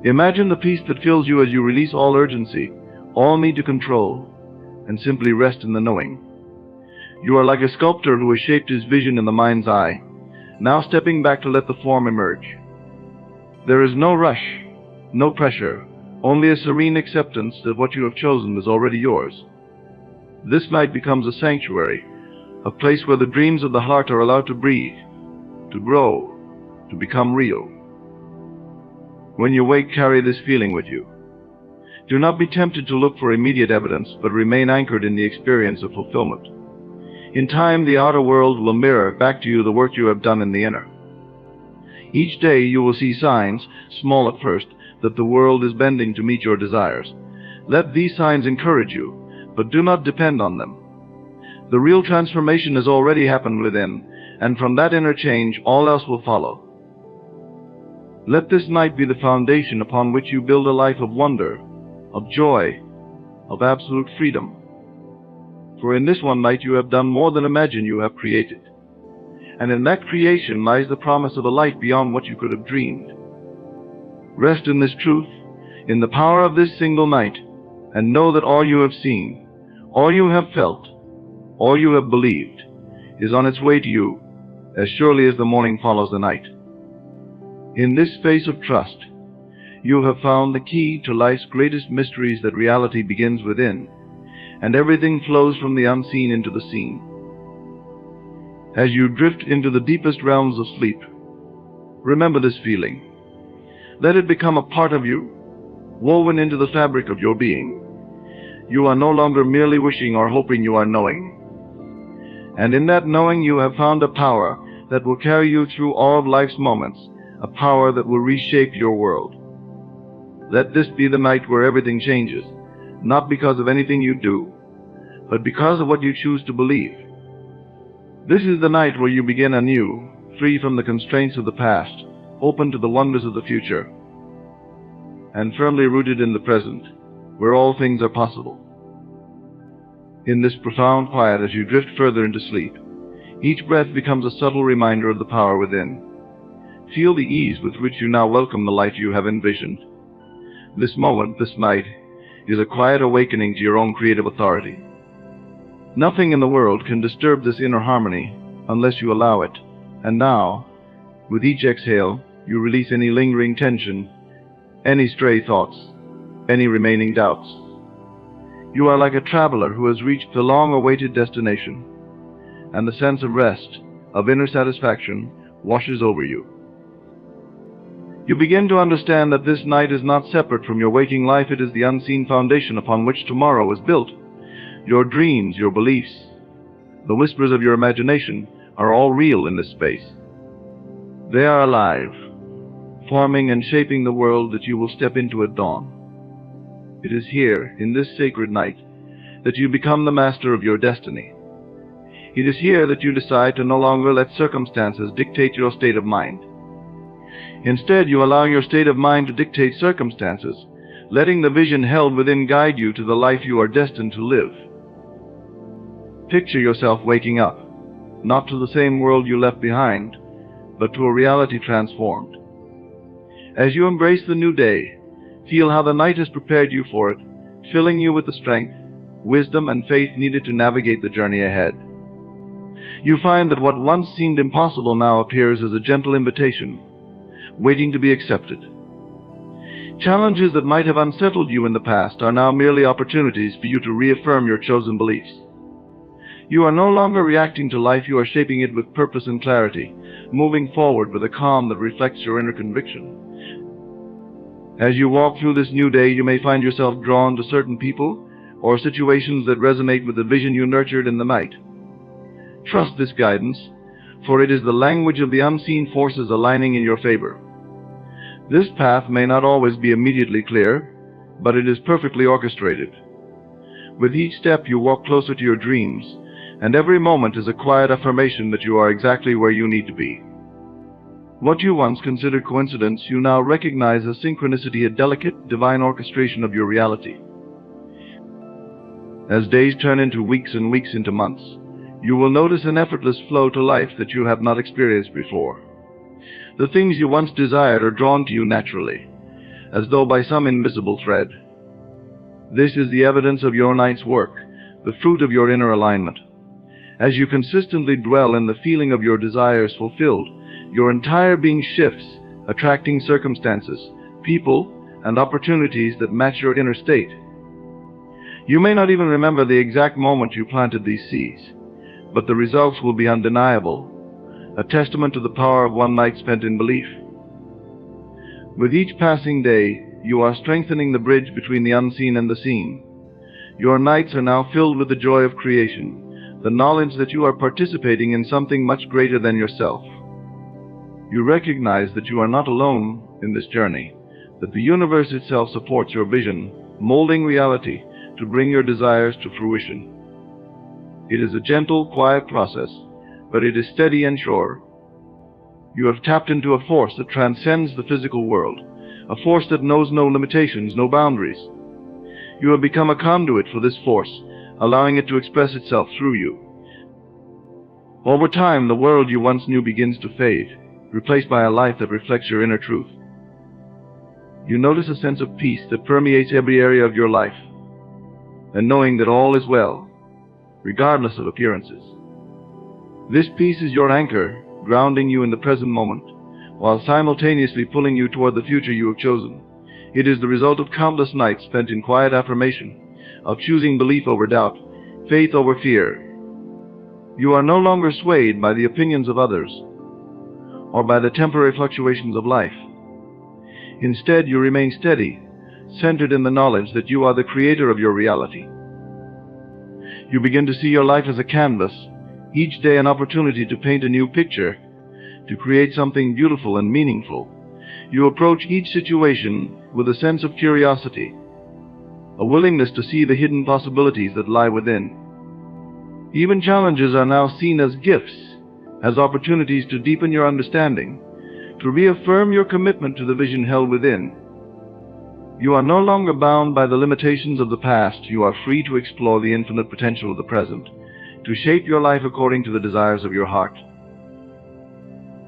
Imagine the peace that fills you as you release all urgency, all need to control, and simply rest in the knowing. You are like a sculptor who has shaped his vision in the mind's eye, now stepping back to let the form emerge. There is no rush, no pressure, only a serene acceptance that what you have chosen is already yours. This night becomes a sanctuary, a place where the dreams of the heart are allowed to breathe, to grow, to become real. When you wake, carry this feeling with you. Do not be tempted to look for immediate evidence, but remain anchored in the experience of fulfillment. In time, the outer world will mirror back to you the work you have done in the inner. Each day you will see signs, small at first, that the world is bending to meet your desires. Let these signs encourage you, but do not depend on them. The real transformation has already happened within, and from that inner change, all else will follow. Let this night be the foundation upon which you build a life of wonder, of joy, of absolute freedom. For in this one night you have done more than imagine you have created. And in that creation lies the promise of a life beyond what you could have dreamed. Rest in this truth, in the power of this single night, and know that all you have seen, all you have felt, all you have believed, is on its way to you, as surely as the morning follows the night. In this space of trust, you have found the key to life's greatest mysteries, that reality begins within, and everything flows from the unseen into the seen. As you drift into the deepest realms of sleep, remember this feeling. Let it become a part of you, woven into the fabric of your being. You are no longer merely wishing or hoping, you are knowing. And in that knowing you have found a power that will carry you through all of life's moments, a power that will reshape your world. Let this be the night where everything changes, not because of anything you do, but because of what you choose to believe. This is the night where you begin anew, free from the constraints of the past, open to the wonders of the future, and firmly rooted in the present, where all things are possible. In this profound quiet, as you drift further into sleep, each breath becomes a subtle reminder of the power within. Feel the ease with which you now welcome the life you have envisioned. This moment, this night, is a quiet awakening to your own creative authority. Nothing in the world can disturb this inner harmony unless you allow it. And now, with each exhale, you release any lingering tension, any stray thoughts, any remaining doubts. You are like a traveler who has reached the long-awaited destination, and the sense of rest, of inner satisfaction, washes over you. You begin to understand that this night is not separate from your waking life. It is the unseen foundation upon which tomorrow is built. Your dreams, your beliefs, the whispers of your imagination are all real in this space. They are alive, forming and shaping the world that you will step into at dawn. It is here, in this sacred night, that you become the master of your destiny. It is here that you decide to no longer let circumstances dictate your state of mind. Instead, you allow your state of mind to dictate circumstances, letting the vision held within guide you to the life you are destined to live. Picture yourself waking up, not to the same world you left behind, but to a reality transformed. As you embrace the new day, feel how the night has prepared you for it, filling you with the strength, wisdom, and faith needed to navigate the journey ahead. You find that what once seemed impossible now appears as a gentle invitation, waiting to be accepted. Challenges that might have unsettled you in the past are now merely opportunities for you to reaffirm your chosen beliefs. You are no longer reacting to life, you are shaping it with purpose and clarity, moving forward with a calm that reflects your inner conviction. As you walk through this new day, you may find yourself drawn to certain people or situations that resonate with the vision you nurtured in the night. Trust this guidance, for it is the language of the unseen forces aligning in your favor. This path may not always be immediately clear, but it is perfectly orchestrated. With each step you walk closer to your dreams, and every moment is a quiet affirmation that you are exactly where you need to be. What you once considered coincidence, you now recognize as synchronicity, a delicate, divine orchestration of your reality. As days turn into weeks and weeks into months, you will notice an effortless flow to life that you have not experienced before. The things you once desired are drawn to you naturally, as though by some invisible thread. This is the evidence of your night's work, the fruit of your inner alignment. As you consistently dwell in the feeling of your desires fulfilled, your entire being shifts, attracting circumstances, people, and opportunities that match your inner state. You may not even remember the exact moment you planted these seeds, but the results will be undeniable, a testament to the power of one night spent in belief. With each passing day, you are strengthening the bridge between the unseen and the seen. Your nights are now filled with the joy of creation, the knowledge that you are participating in something much greater than yourself. You recognize that you are not alone in this journey, that the universe itself supports your vision, molding reality to bring your desires to fruition. It is a gentle, quiet process, but it is steady and sure. You have tapped into a force that transcends the physical world, a force that knows no limitations, no boundaries. You have become a conduit for this force, allowing it to express itself through you. Over time, the world you once knew begins to fade, replaced by a life that reflects your inner truth. You notice a sense of peace that permeates every area of your life, and knowing that all is well, regardless of appearances. This peace is your anchor, grounding you in the present moment, while simultaneously pulling you toward the future you have chosen. It is the result of countless nights spent in quiet affirmation, of choosing belief over doubt, faith over fear. You are no longer swayed by the opinions of others, or by the temporary fluctuations of life. Instead, you remain steady, centered in the knowledge that you are the creator of your reality. You begin to see your life as a canvas, each day an opportunity to paint a new picture, to create something beautiful and meaningful. You approach each situation with a sense of curiosity, a willingness to see the hidden possibilities that lie within. Even challenges are now seen as gifts, as opportunities to deepen your understanding, to reaffirm your commitment to the vision held within. You are no longer bound by the limitations of the past. You are free to explore the infinite potential of the present, to shape your life according to the desires of your heart.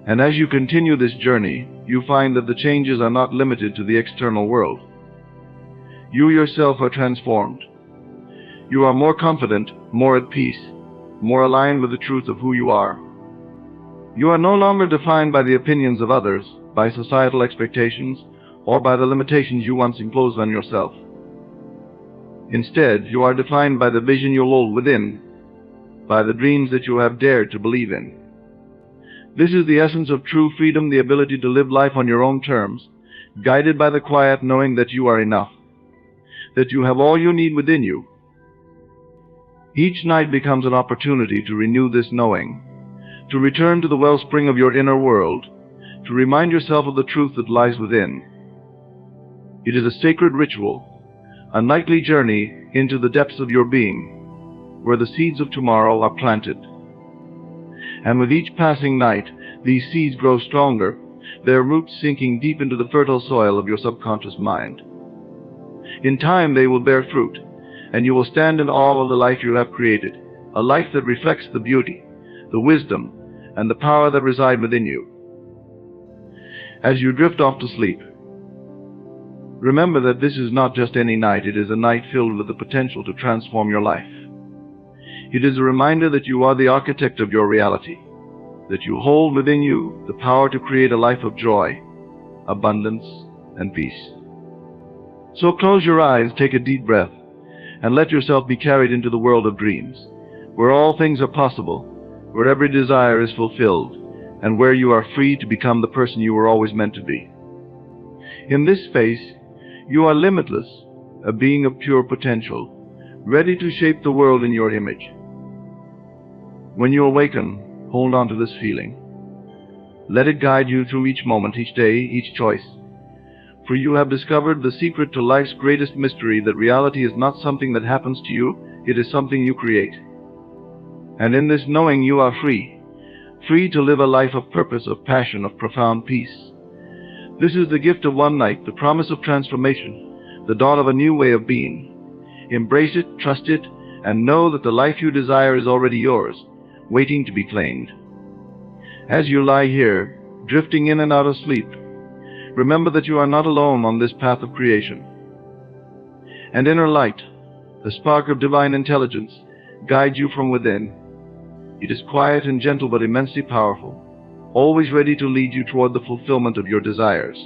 And as you continue this journey, you find that the changes are not limited to the external world. You yourself are transformed. You are more confident, more at peace, more aligned with the truth of who you are. You are no longer defined by the opinions of others, by societal expectations, or by the limitations you once imposed on yourself. Instead, you are defined by the vision you hold within, by the dreams that you have dared to believe in. This is the essence of true freedom, the ability to live life on your own terms, guided by the quiet knowing that you are enough, that you have all you need within you. Each night becomes an opportunity to renew this knowing, to return to the wellspring of your inner world, to remind yourself of the truth that lies within. It is a sacred ritual, a nightly journey into the depths of your being, where the seeds of tomorrow are planted. And with each passing night, these seeds grow stronger, their roots sinking deep into the fertile soil of your subconscious mind. In time, they will bear fruit, and you will stand in awe of the life you have created, a life that reflects the beauty, the wisdom, and the power that reside within you. As you drift off to sleep, remember that this is not just any night. It is a night filled with the potential to transform your life. It is a reminder that you are the architect of your reality, that you hold within you the power to create a life of joy, abundance, and peace. So close your eyes, take a deep breath, and let yourself be carried into the world of dreams, where all things are possible, where every desire is fulfilled, and where you are free to become the person you were always meant to be. In this space, you are limitless, a being of pure potential, ready to shape the world in your image. When you awaken, hold on to this feeling. Let it guide you through each moment, each day, each choice. For you have discovered the secret to life's greatest mystery, that reality is not something that happens to you, it is something you create. And in this knowing, you are free, free to live a life of purpose, of passion, of profound peace. This is the gift of one night, the promise of transformation, the dawn of a new way of being. Embrace it, trust it, and know that the life you desire is already yours, waiting to be claimed. As you lie here, drifting in and out of sleep, remember that you are not alone on this path of creation. An inner light, the spark of divine intelligence, guides you from within. It is quiet and gentle but immensely powerful, always ready to lead you toward the fulfillment of your desires.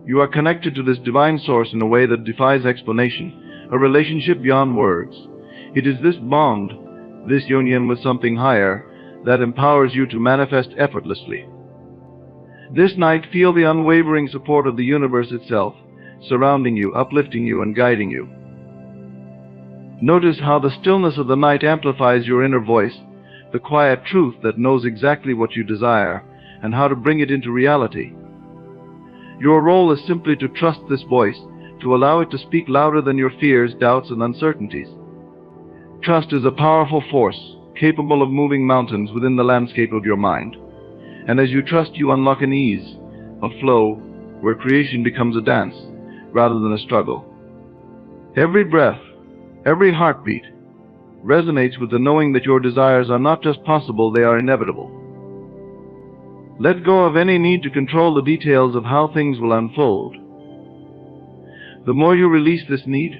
You are connected to this divine source in a way that defies explanation, a relationship beyond words. It is this bond, this union with something higher, that empowers you to manifest effortlessly. This night, feel the unwavering support of the universe itself, surrounding you, uplifting you, and guiding you. Notice how the stillness of the night amplifies your inner voice, the quiet truth that knows exactly what you desire, and how to bring it into reality. Your role is simply to trust this voice, to allow it to speak louder than your fears, doubts, and uncertainties. Trust is a powerful force, capable of moving mountains within the landscape of your mind. And as you trust, you unlock an ease, a flow, where creation becomes a dance, rather than a struggle. Every breath, every heartbeat, resonates with the knowing that your desires are not just possible, they are inevitable. Let go of any need to control the details of how things will unfold. The more you release this need,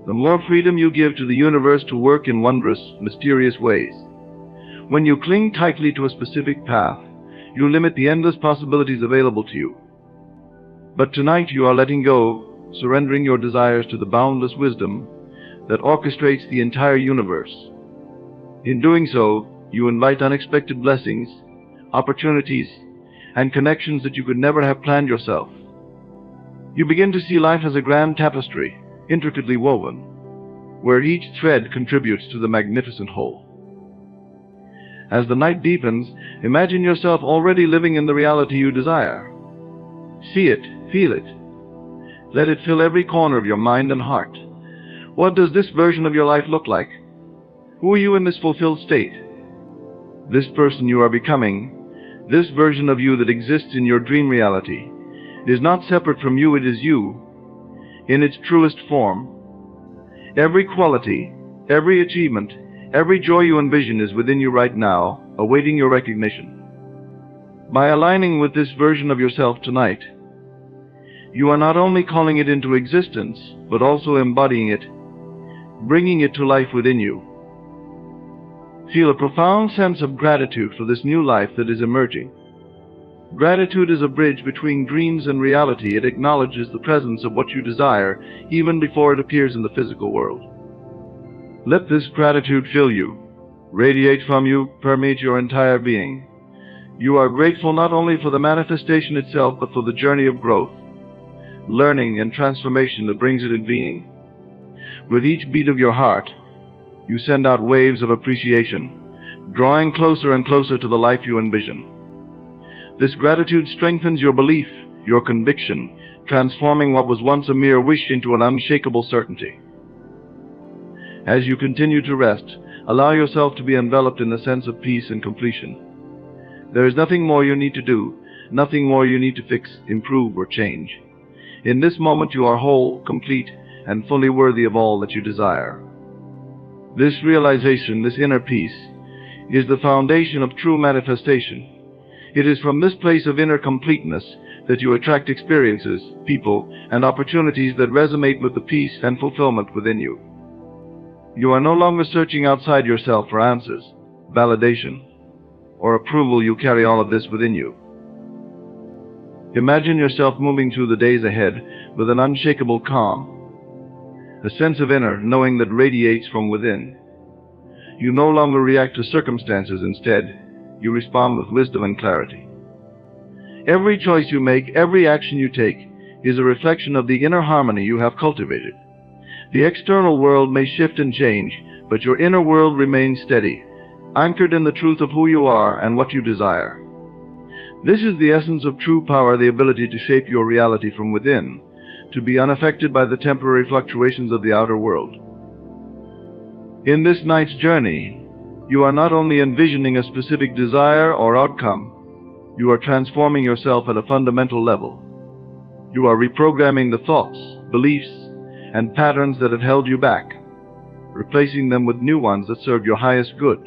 the more freedom you give to the universe to work in wondrous, mysterious ways. When you cling tightly to a specific path, you limit the endless possibilities available to you. But tonight you are letting go, surrendering your desires to the boundless wisdom that orchestrates the entire universe. In doing so, you invite unexpected blessings, opportunities, and connections that you could never have planned yourself. You begin to see life as a grand tapestry, intricately woven, where each thread contributes to the magnificent whole. As the night deepens, imagine yourself already living in the reality you desire. See it, feel it. Let it fill every corner of your mind and heart. What does this version of your life look like? Who are you in this fulfilled state? This person you are becoming, this version of you that exists in your dream reality, is not separate from you, it is you, in its truest form. Every quality, every achievement, every joy you envision is within you right now, awaiting your recognition. By aligning with this version of yourself tonight, you are not only calling it into existence, but also embodying it, bringing it to life within you. Feel a profound sense of gratitude for this new life that is emerging. Gratitude is a bridge between dreams and reality. It acknowledges the presence of what you desire even before it appears in the physical world. Let this gratitude fill you, radiate from you, permeate your entire being. You are grateful not only for the manifestation itself, but for the journey of growth, learning, and transformation that brings it in being. With each beat of your heart, you send out waves of appreciation, drawing closer and closer to the life you envision. This gratitude strengthens your belief, your conviction, transforming what was once a mere wish into an unshakable certainty. As you continue to rest, allow yourself to be enveloped in a sense of peace and completion. There is nothing more you need to do, nothing more you need to fix, improve, or change. In this moment you are whole, complete, and fully worthy of all that you desire. This realization, this inner peace, is the foundation of true manifestation. It is from this place of inner completeness that you attract experiences, people, and opportunities that resonate with the peace and fulfillment within you. You are no longer searching outside yourself for answers, validation, or approval. You carry all of this within you. Imagine yourself moving through the days ahead with an unshakable calm, a sense of inner knowing that radiates from within. You no longer react to circumstances. Instead, you respond with wisdom and clarity. Every choice you make, every action you take, is a reflection of the inner harmony you have cultivated. The external world may shift and change, but your inner world remains steady, anchored in the truth of who you are and what you desire. This is the essence of true power, the ability to shape your reality from within, to be unaffected by the temporary fluctuations of the outer world. In this night's journey, You are not only envisioning a specific desire or outcome, you are transforming yourself at a fundamental level. You are reprogramming the thoughts, beliefs, and patterns that have held you back, replacing them with new ones that serve your highest good.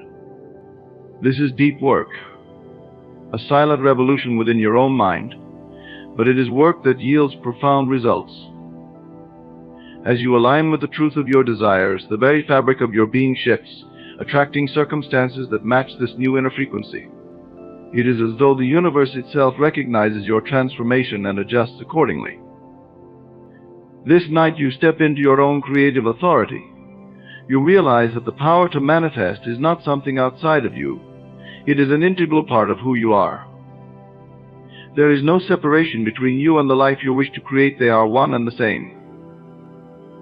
This is deep work, a silent revolution within your own mind, but it is work that yields profound results. As you align with the truth of your desires, the very fabric of your being shifts, attracting circumstances that match this new inner frequency. It is as though the universe itself recognizes your transformation and adjusts accordingly. This night you step into your own creative authority. You realize that the power to manifest is not something outside of you. It is an integral part of who you are. There is no separation between you and the life you wish to create. They are one and the same.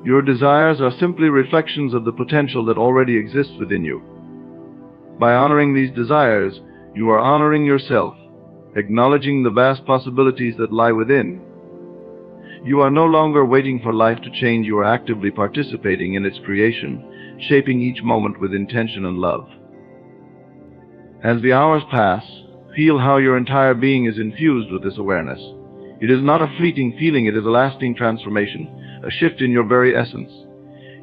Your desires are simply reflections of the potential that already exists within you. By honoring these desires, you are honoring yourself, acknowledging the vast possibilities that lie within. You are no longer waiting for life to change. You are actively participating in its creation, shaping each moment with intention and love. As the hours pass, feel how your entire being is infused with this awareness. It is not a fleeting feeling, it is a lasting transformation, a shift in your very essence.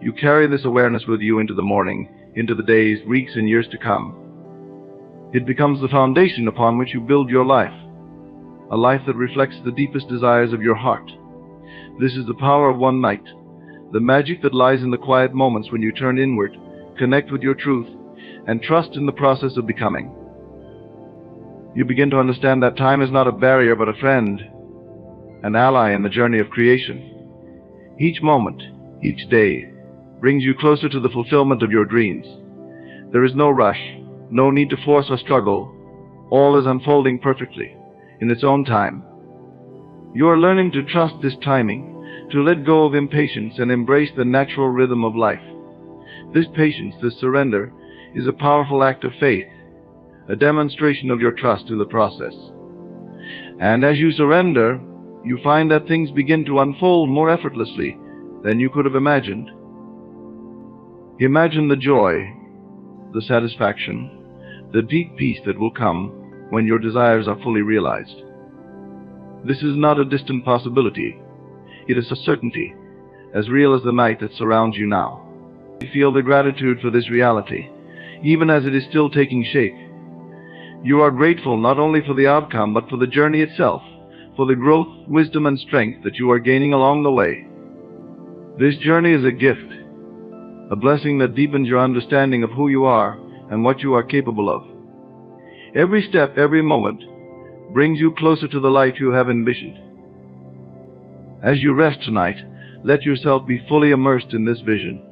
You carry this awareness with you into the morning, into the days, weeks, and years to come. It becomes the foundation upon which you build your life, a life that reflects the deepest desires of your heart. This is the power of one night, the magic that lies in the quiet moments when you turn inward, connect with your truth, and trust in the process of becoming. You begin to understand that time is not a barrier but a friend, an ally in the journey of creation. Each moment, each day, brings you closer to the fulfillment of your dreams. There is no rush, no need to force or struggle. All is unfolding perfectly, in its own time. You are learning to trust this timing, to let go of impatience and embrace the natural rhythm of life. This patience, this surrender, is a powerful act of faith, a demonstration of your trust in the process. And as you surrender, you find that things begin to unfold more effortlessly than you could have imagined. Imagine the joy, the satisfaction, the deep peace that will come when your desires are fully realized. This is not a distant possibility. It is a certainty, as real as the night that surrounds you now. You feel the gratitude for this reality, even as it is still taking shape. You are grateful not only for the outcome, but for the journey itself, for the growth, wisdom, and strength that you are gaining along the way. This journey is a gift, a blessing that deepens your understanding of who you are and what you are capable of. Every step, every moment, brings you closer to the life you have envisioned. As you rest tonight, let yourself be fully immersed in this vision.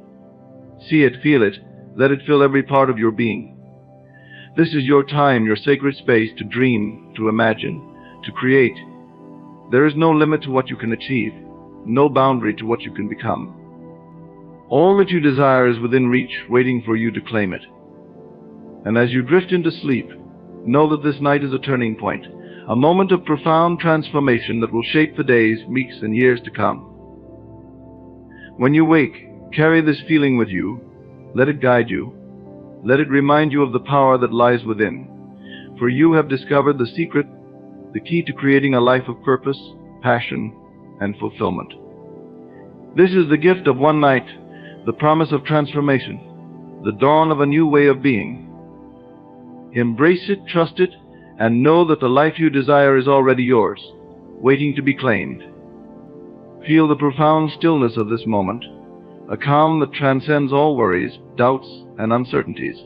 See it, feel it, let it fill every part of your being. This is your time, your sacred space to dream, to imagine, to create. There is no limit to what you can achieve, no boundary to what you can become. All that you desire is within reach, waiting for you to claim it. And as you drift into sleep, know that this night is a turning point, a moment of profound transformation that will shape the days, weeks, and years to come. When you wake, carry this feeling with you. Let it guide you. Let it remind you of the power that lies within. For you have discovered the secret, the key to creating a life of purpose, passion, and fulfillment. This is the gift of one night, the promise of transformation, the dawn of a new way of being. Embrace it, trust it, and know that the life you desire is already yours, waiting to be claimed. Feel the profound stillness of this moment, a calm that transcends all worries, doubts, and uncertainties.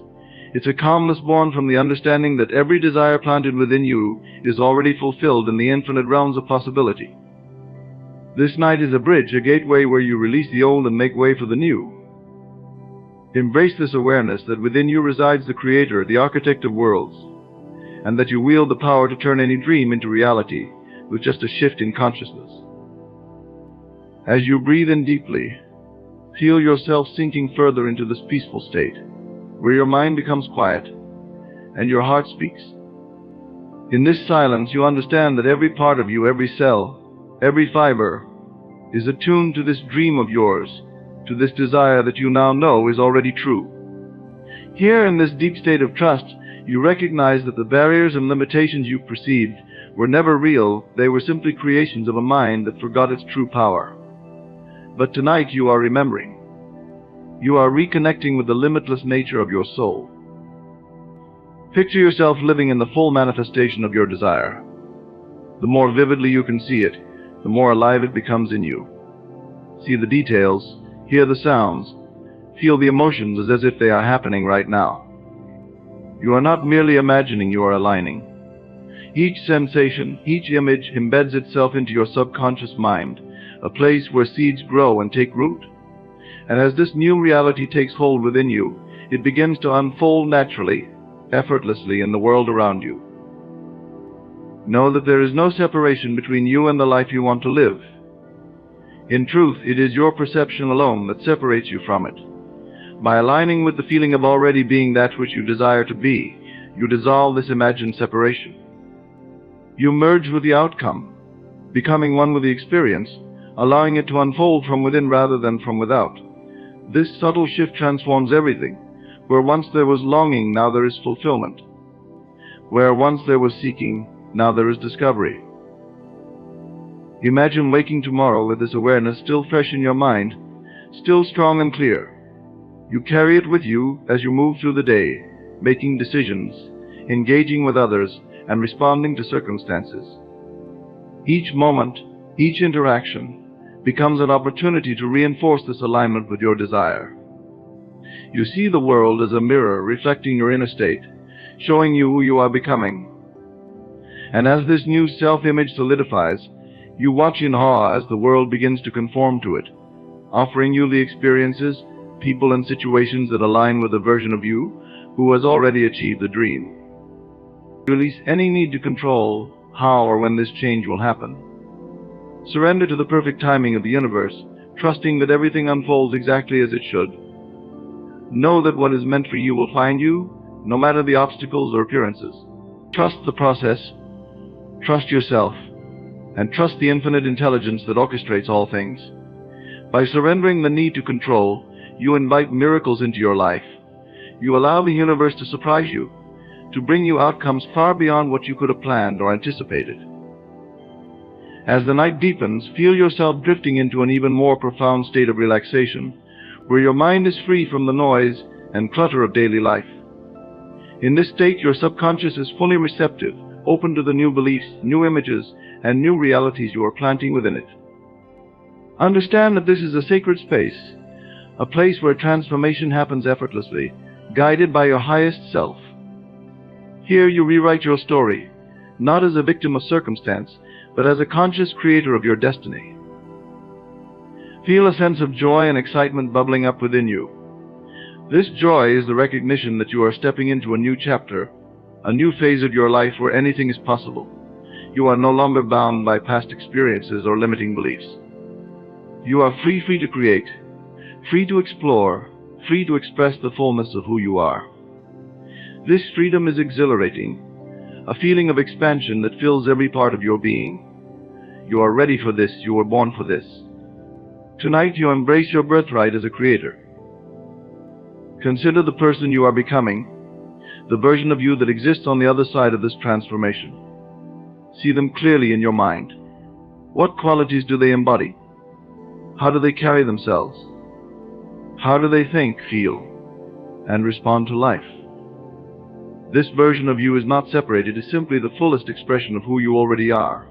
It's a calmness born from the understanding that every desire planted within you is already fulfilled in the infinite realms of possibility. This night is a bridge, a gateway where you release the old and make way for the new. Embrace this awareness that within you resides the Creator, the Architect of worlds, and that you wield the power to turn any dream into reality with just a shift in consciousness. As you breathe in deeply, feel yourself sinking further into this peaceful state, where your mind becomes quiet and your heart speaks. In this silence, you understand that every part of you, every cell, every fiber, is attuned to this dream of yours, to this desire that you now know is already true. Here, in this deep state of trust, you recognize that the barriers and limitations you perceived were never real. They were simply creations of a mind that forgot its true power. But tonight you are remembering. You are reconnecting with the limitless nature of your soul. Picture yourself living in the full manifestation of your desire. The more vividly you can see it, the more alive it becomes in you. See the details, hear the sounds, feel the emotions as if they are happening right now. You are not merely imagining, you are aligning. Each sensation, each image embeds itself into your subconscious mind, a place where seeds grow and take root. And as this new reality takes hold within you, it begins to unfold naturally, effortlessly in the world around you. Know that there is no separation between you and the life you want to live. In truth, it is your perception alone that separates you from it. By aligning with the feeling of already being that which you desire to be, you dissolve this imagined separation. You merge with the outcome, becoming one with the experience, allowing it to unfold from within rather than from without. This subtle shift transforms everything. Where once there was longing, now there is fulfillment. Where once there was seeking, now there is discovery. Imagine waking tomorrow with this awareness still fresh in your mind, still strong and clear. You carry it with you as you move through the day, making decisions, engaging with others, and responding to circumstances. Each moment, each interaction, becomes an opportunity to reinforce this alignment with your desire. You see the world as a mirror reflecting your inner state, showing you who you are becoming. And as this new self-image solidifies, you watch in awe as the world begins to conform to it, offering you the experiences, people, and situations that align with the version of you who has already achieved the dream. Release any need to control how or when this change will happen. Surrender to the perfect timing of the universe, trusting that everything unfolds exactly as it should. Know that what is meant for you will find you, no matter the obstacles or appearances. Trust the process, trust yourself, and trust the infinite intelligence that orchestrates all things. By surrendering the need to control, you invite miracles into your life. You allow the universe to surprise you, to bring you outcomes far beyond what you could have planned or anticipated. As the night deepens, feel yourself drifting into an even more profound state of relaxation, where your mind is free from the noise and clutter of daily life. In this state, your subconscious is fully receptive, open to the new beliefs, new images, and new realities you are planting within it. Understand that this is a sacred space, a place where transformation happens effortlessly, guided by your highest self. Here you rewrite your story, not as a victim of circumstance, but as a conscious creator of your destiny. Feel a sense of joy and excitement bubbling up within you. This joy is the recognition that you are stepping into a new chapter, a new phase of your life where anything is possible. You are no longer bound by past experiences or limiting beliefs. You are free to create, free to explore, free to express the fullness of who you are. This freedom is exhilarating, a feeling of expansion that fills every part of your being. You are ready for this, you were born for this. Tonight you embrace your birthright as a creator. Consider the person you are becoming, the version of you that exists on the other side of this transformation. See them clearly in your mind. What qualities do they embody? How do they carry themselves? How do they think, feel, and respond to life? This version of you is not separated, it is simply the fullest expression of who you already are.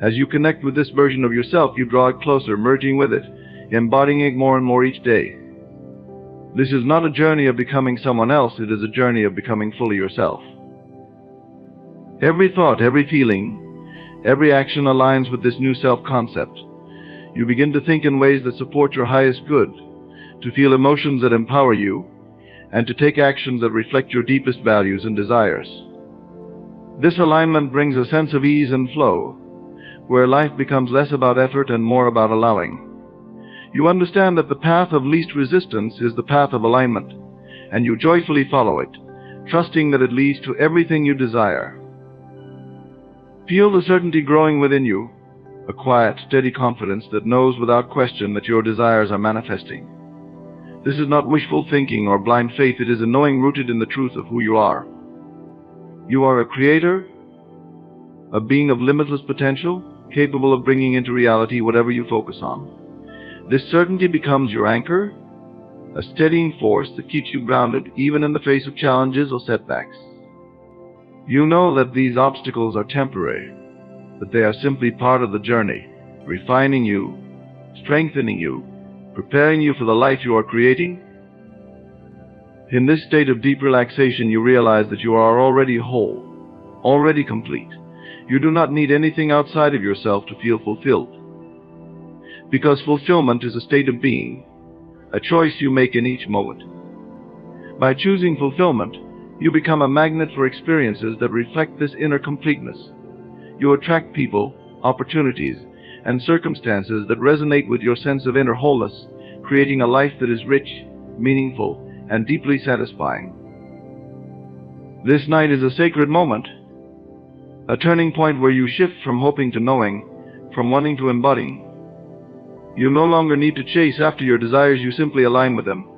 As you connect with this version of yourself, you draw it closer, merging with it, embodying it more and more each day. This is not a journey of becoming someone else, it is a journey of becoming fully yourself. Every thought, every feeling, every action aligns with this new self-concept. You begin to think in ways that support your highest good, to feel emotions that empower you, and to take actions that reflect your deepest values and desires. This alignment brings a sense of ease and flow, where life becomes less about effort and more about allowing. You understand that the path of least resistance is the path of alignment, and you joyfully follow it, trusting that it leads to everything you desire. Feel the certainty growing within you, a quiet, steady confidence that knows without question that your desires are manifesting. This is not wishful thinking or blind faith. It is a knowing rooted in the truth of who you are. You are a creator, a being of limitless potential, capable of bringing into reality whatever you focus on. This certainty becomes your anchor, a steadying force that keeps you grounded even in the face of challenges or setbacks. You know that these obstacles are temporary, that they are simply part of the journey, refining you, strengthening you, preparing you for the life you are creating. In this state of deep relaxation, you realize that you are already whole, already complete. You do not need anything outside of yourself to feel fulfilled, because fulfillment is a state of being, a choice you make in each moment. By choosing fulfillment, you become a magnet for experiences that reflect this inner completeness. You attract people, opportunities, and circumstances that resonate with your sense of inner wholeness, creating a life that is rich, meaningful, and deeply satisfying. This night is a sacred moment, a turning point where you shift from hoping to knowing, from wanting to embodying. You no longer need to chase after your desires, you simply align with them,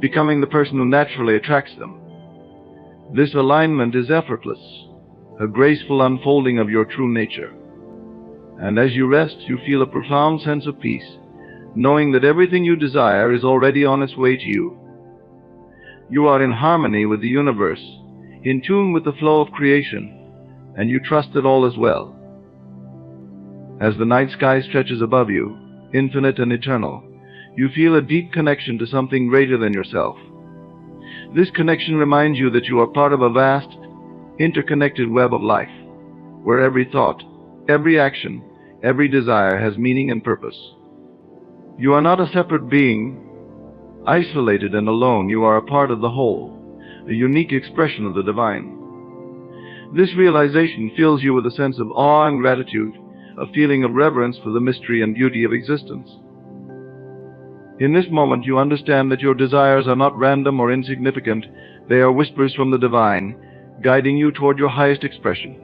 becoming the person who naturally attracts them. This alignment is effortless, a graceful unfolding of your true nature. And as you rest, you feel a profound sense of peace, knowing that everything you desire is already on its way to you. You are in harmony with the universe, in tune with the flow of creation, and you trust that all is well. As the night sky stretches above you, infinite and eternal, you feel a deep connection to something greater than yourself. This connection reminds you that you are part of a vast, interconnected web of life, where every thought, every action, every desire has meaning and purpose. You are not a separate being, isolated and alone. You are a part of the whole, a unique expression of the divine. This realization fills you with a sense of awe and gratitude, a feeling of reverence for the mystery and beauty of existence. In this moment, you understand that your desires are not random or insignificant. They are whispers from the divine, guiding you toward your highest expression.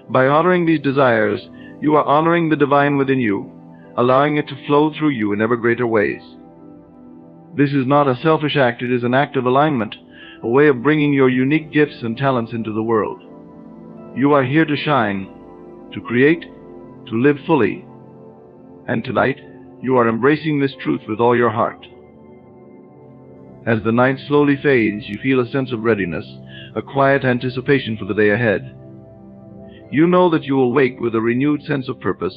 By honoring these desires, you are honoring the divine within you, allowing it to flow through you in ever greater ways. This is not a selfish act. It is an act of alignment, a way of bringing your unique gifts and talents into the world. You are here to shine, to create, to live fully. And tonight, you are embracing this truth with all your heart. As the night slowly fades, you feel a sense of readiness, a quiet anticipation for the day ahead. You know that you will wake with a renewed sense of purpose,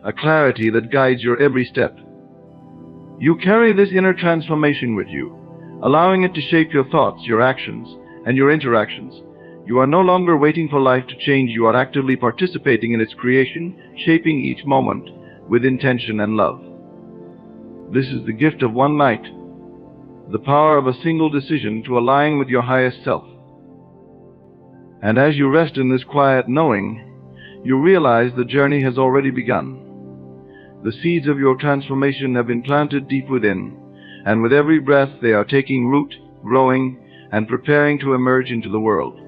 a clarity that guides your every step. You carry this inner transformation with you, allowing it to shape your thoughts, your actions, and your interactions. You are no longer waiting for life to change. You are actively participating in its creation, shaping each moment with intention and love. This is the gift of one night, the power of a single decision to align with your highest self. And as you rest in this quiet knowing, you realize the journey has already begun. The seeds of your transformation have been planted deep within, and with every breath they are taking root, growing, and preparing to emerge into the world.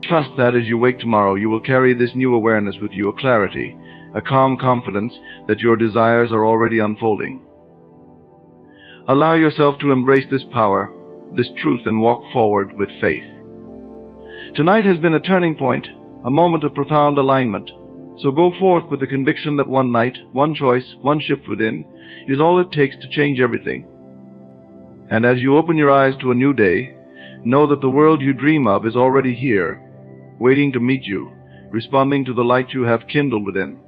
Trust that as you wake tomorrow, you will carry this new awareness with you, a clarity, a calm confidence that your desires are already unfolding. Allow yourself to embrace this power, this truth, and walk forward with faith. Tonight has been a turning point, a moment of profound alignment. So go forth with the conviction that one night, one choice, one shift within is all it takes to change everything. And as you open your eyes to a new day, know that the world you dream of is already here, waiting to meet you, responding to the light you have kindled within.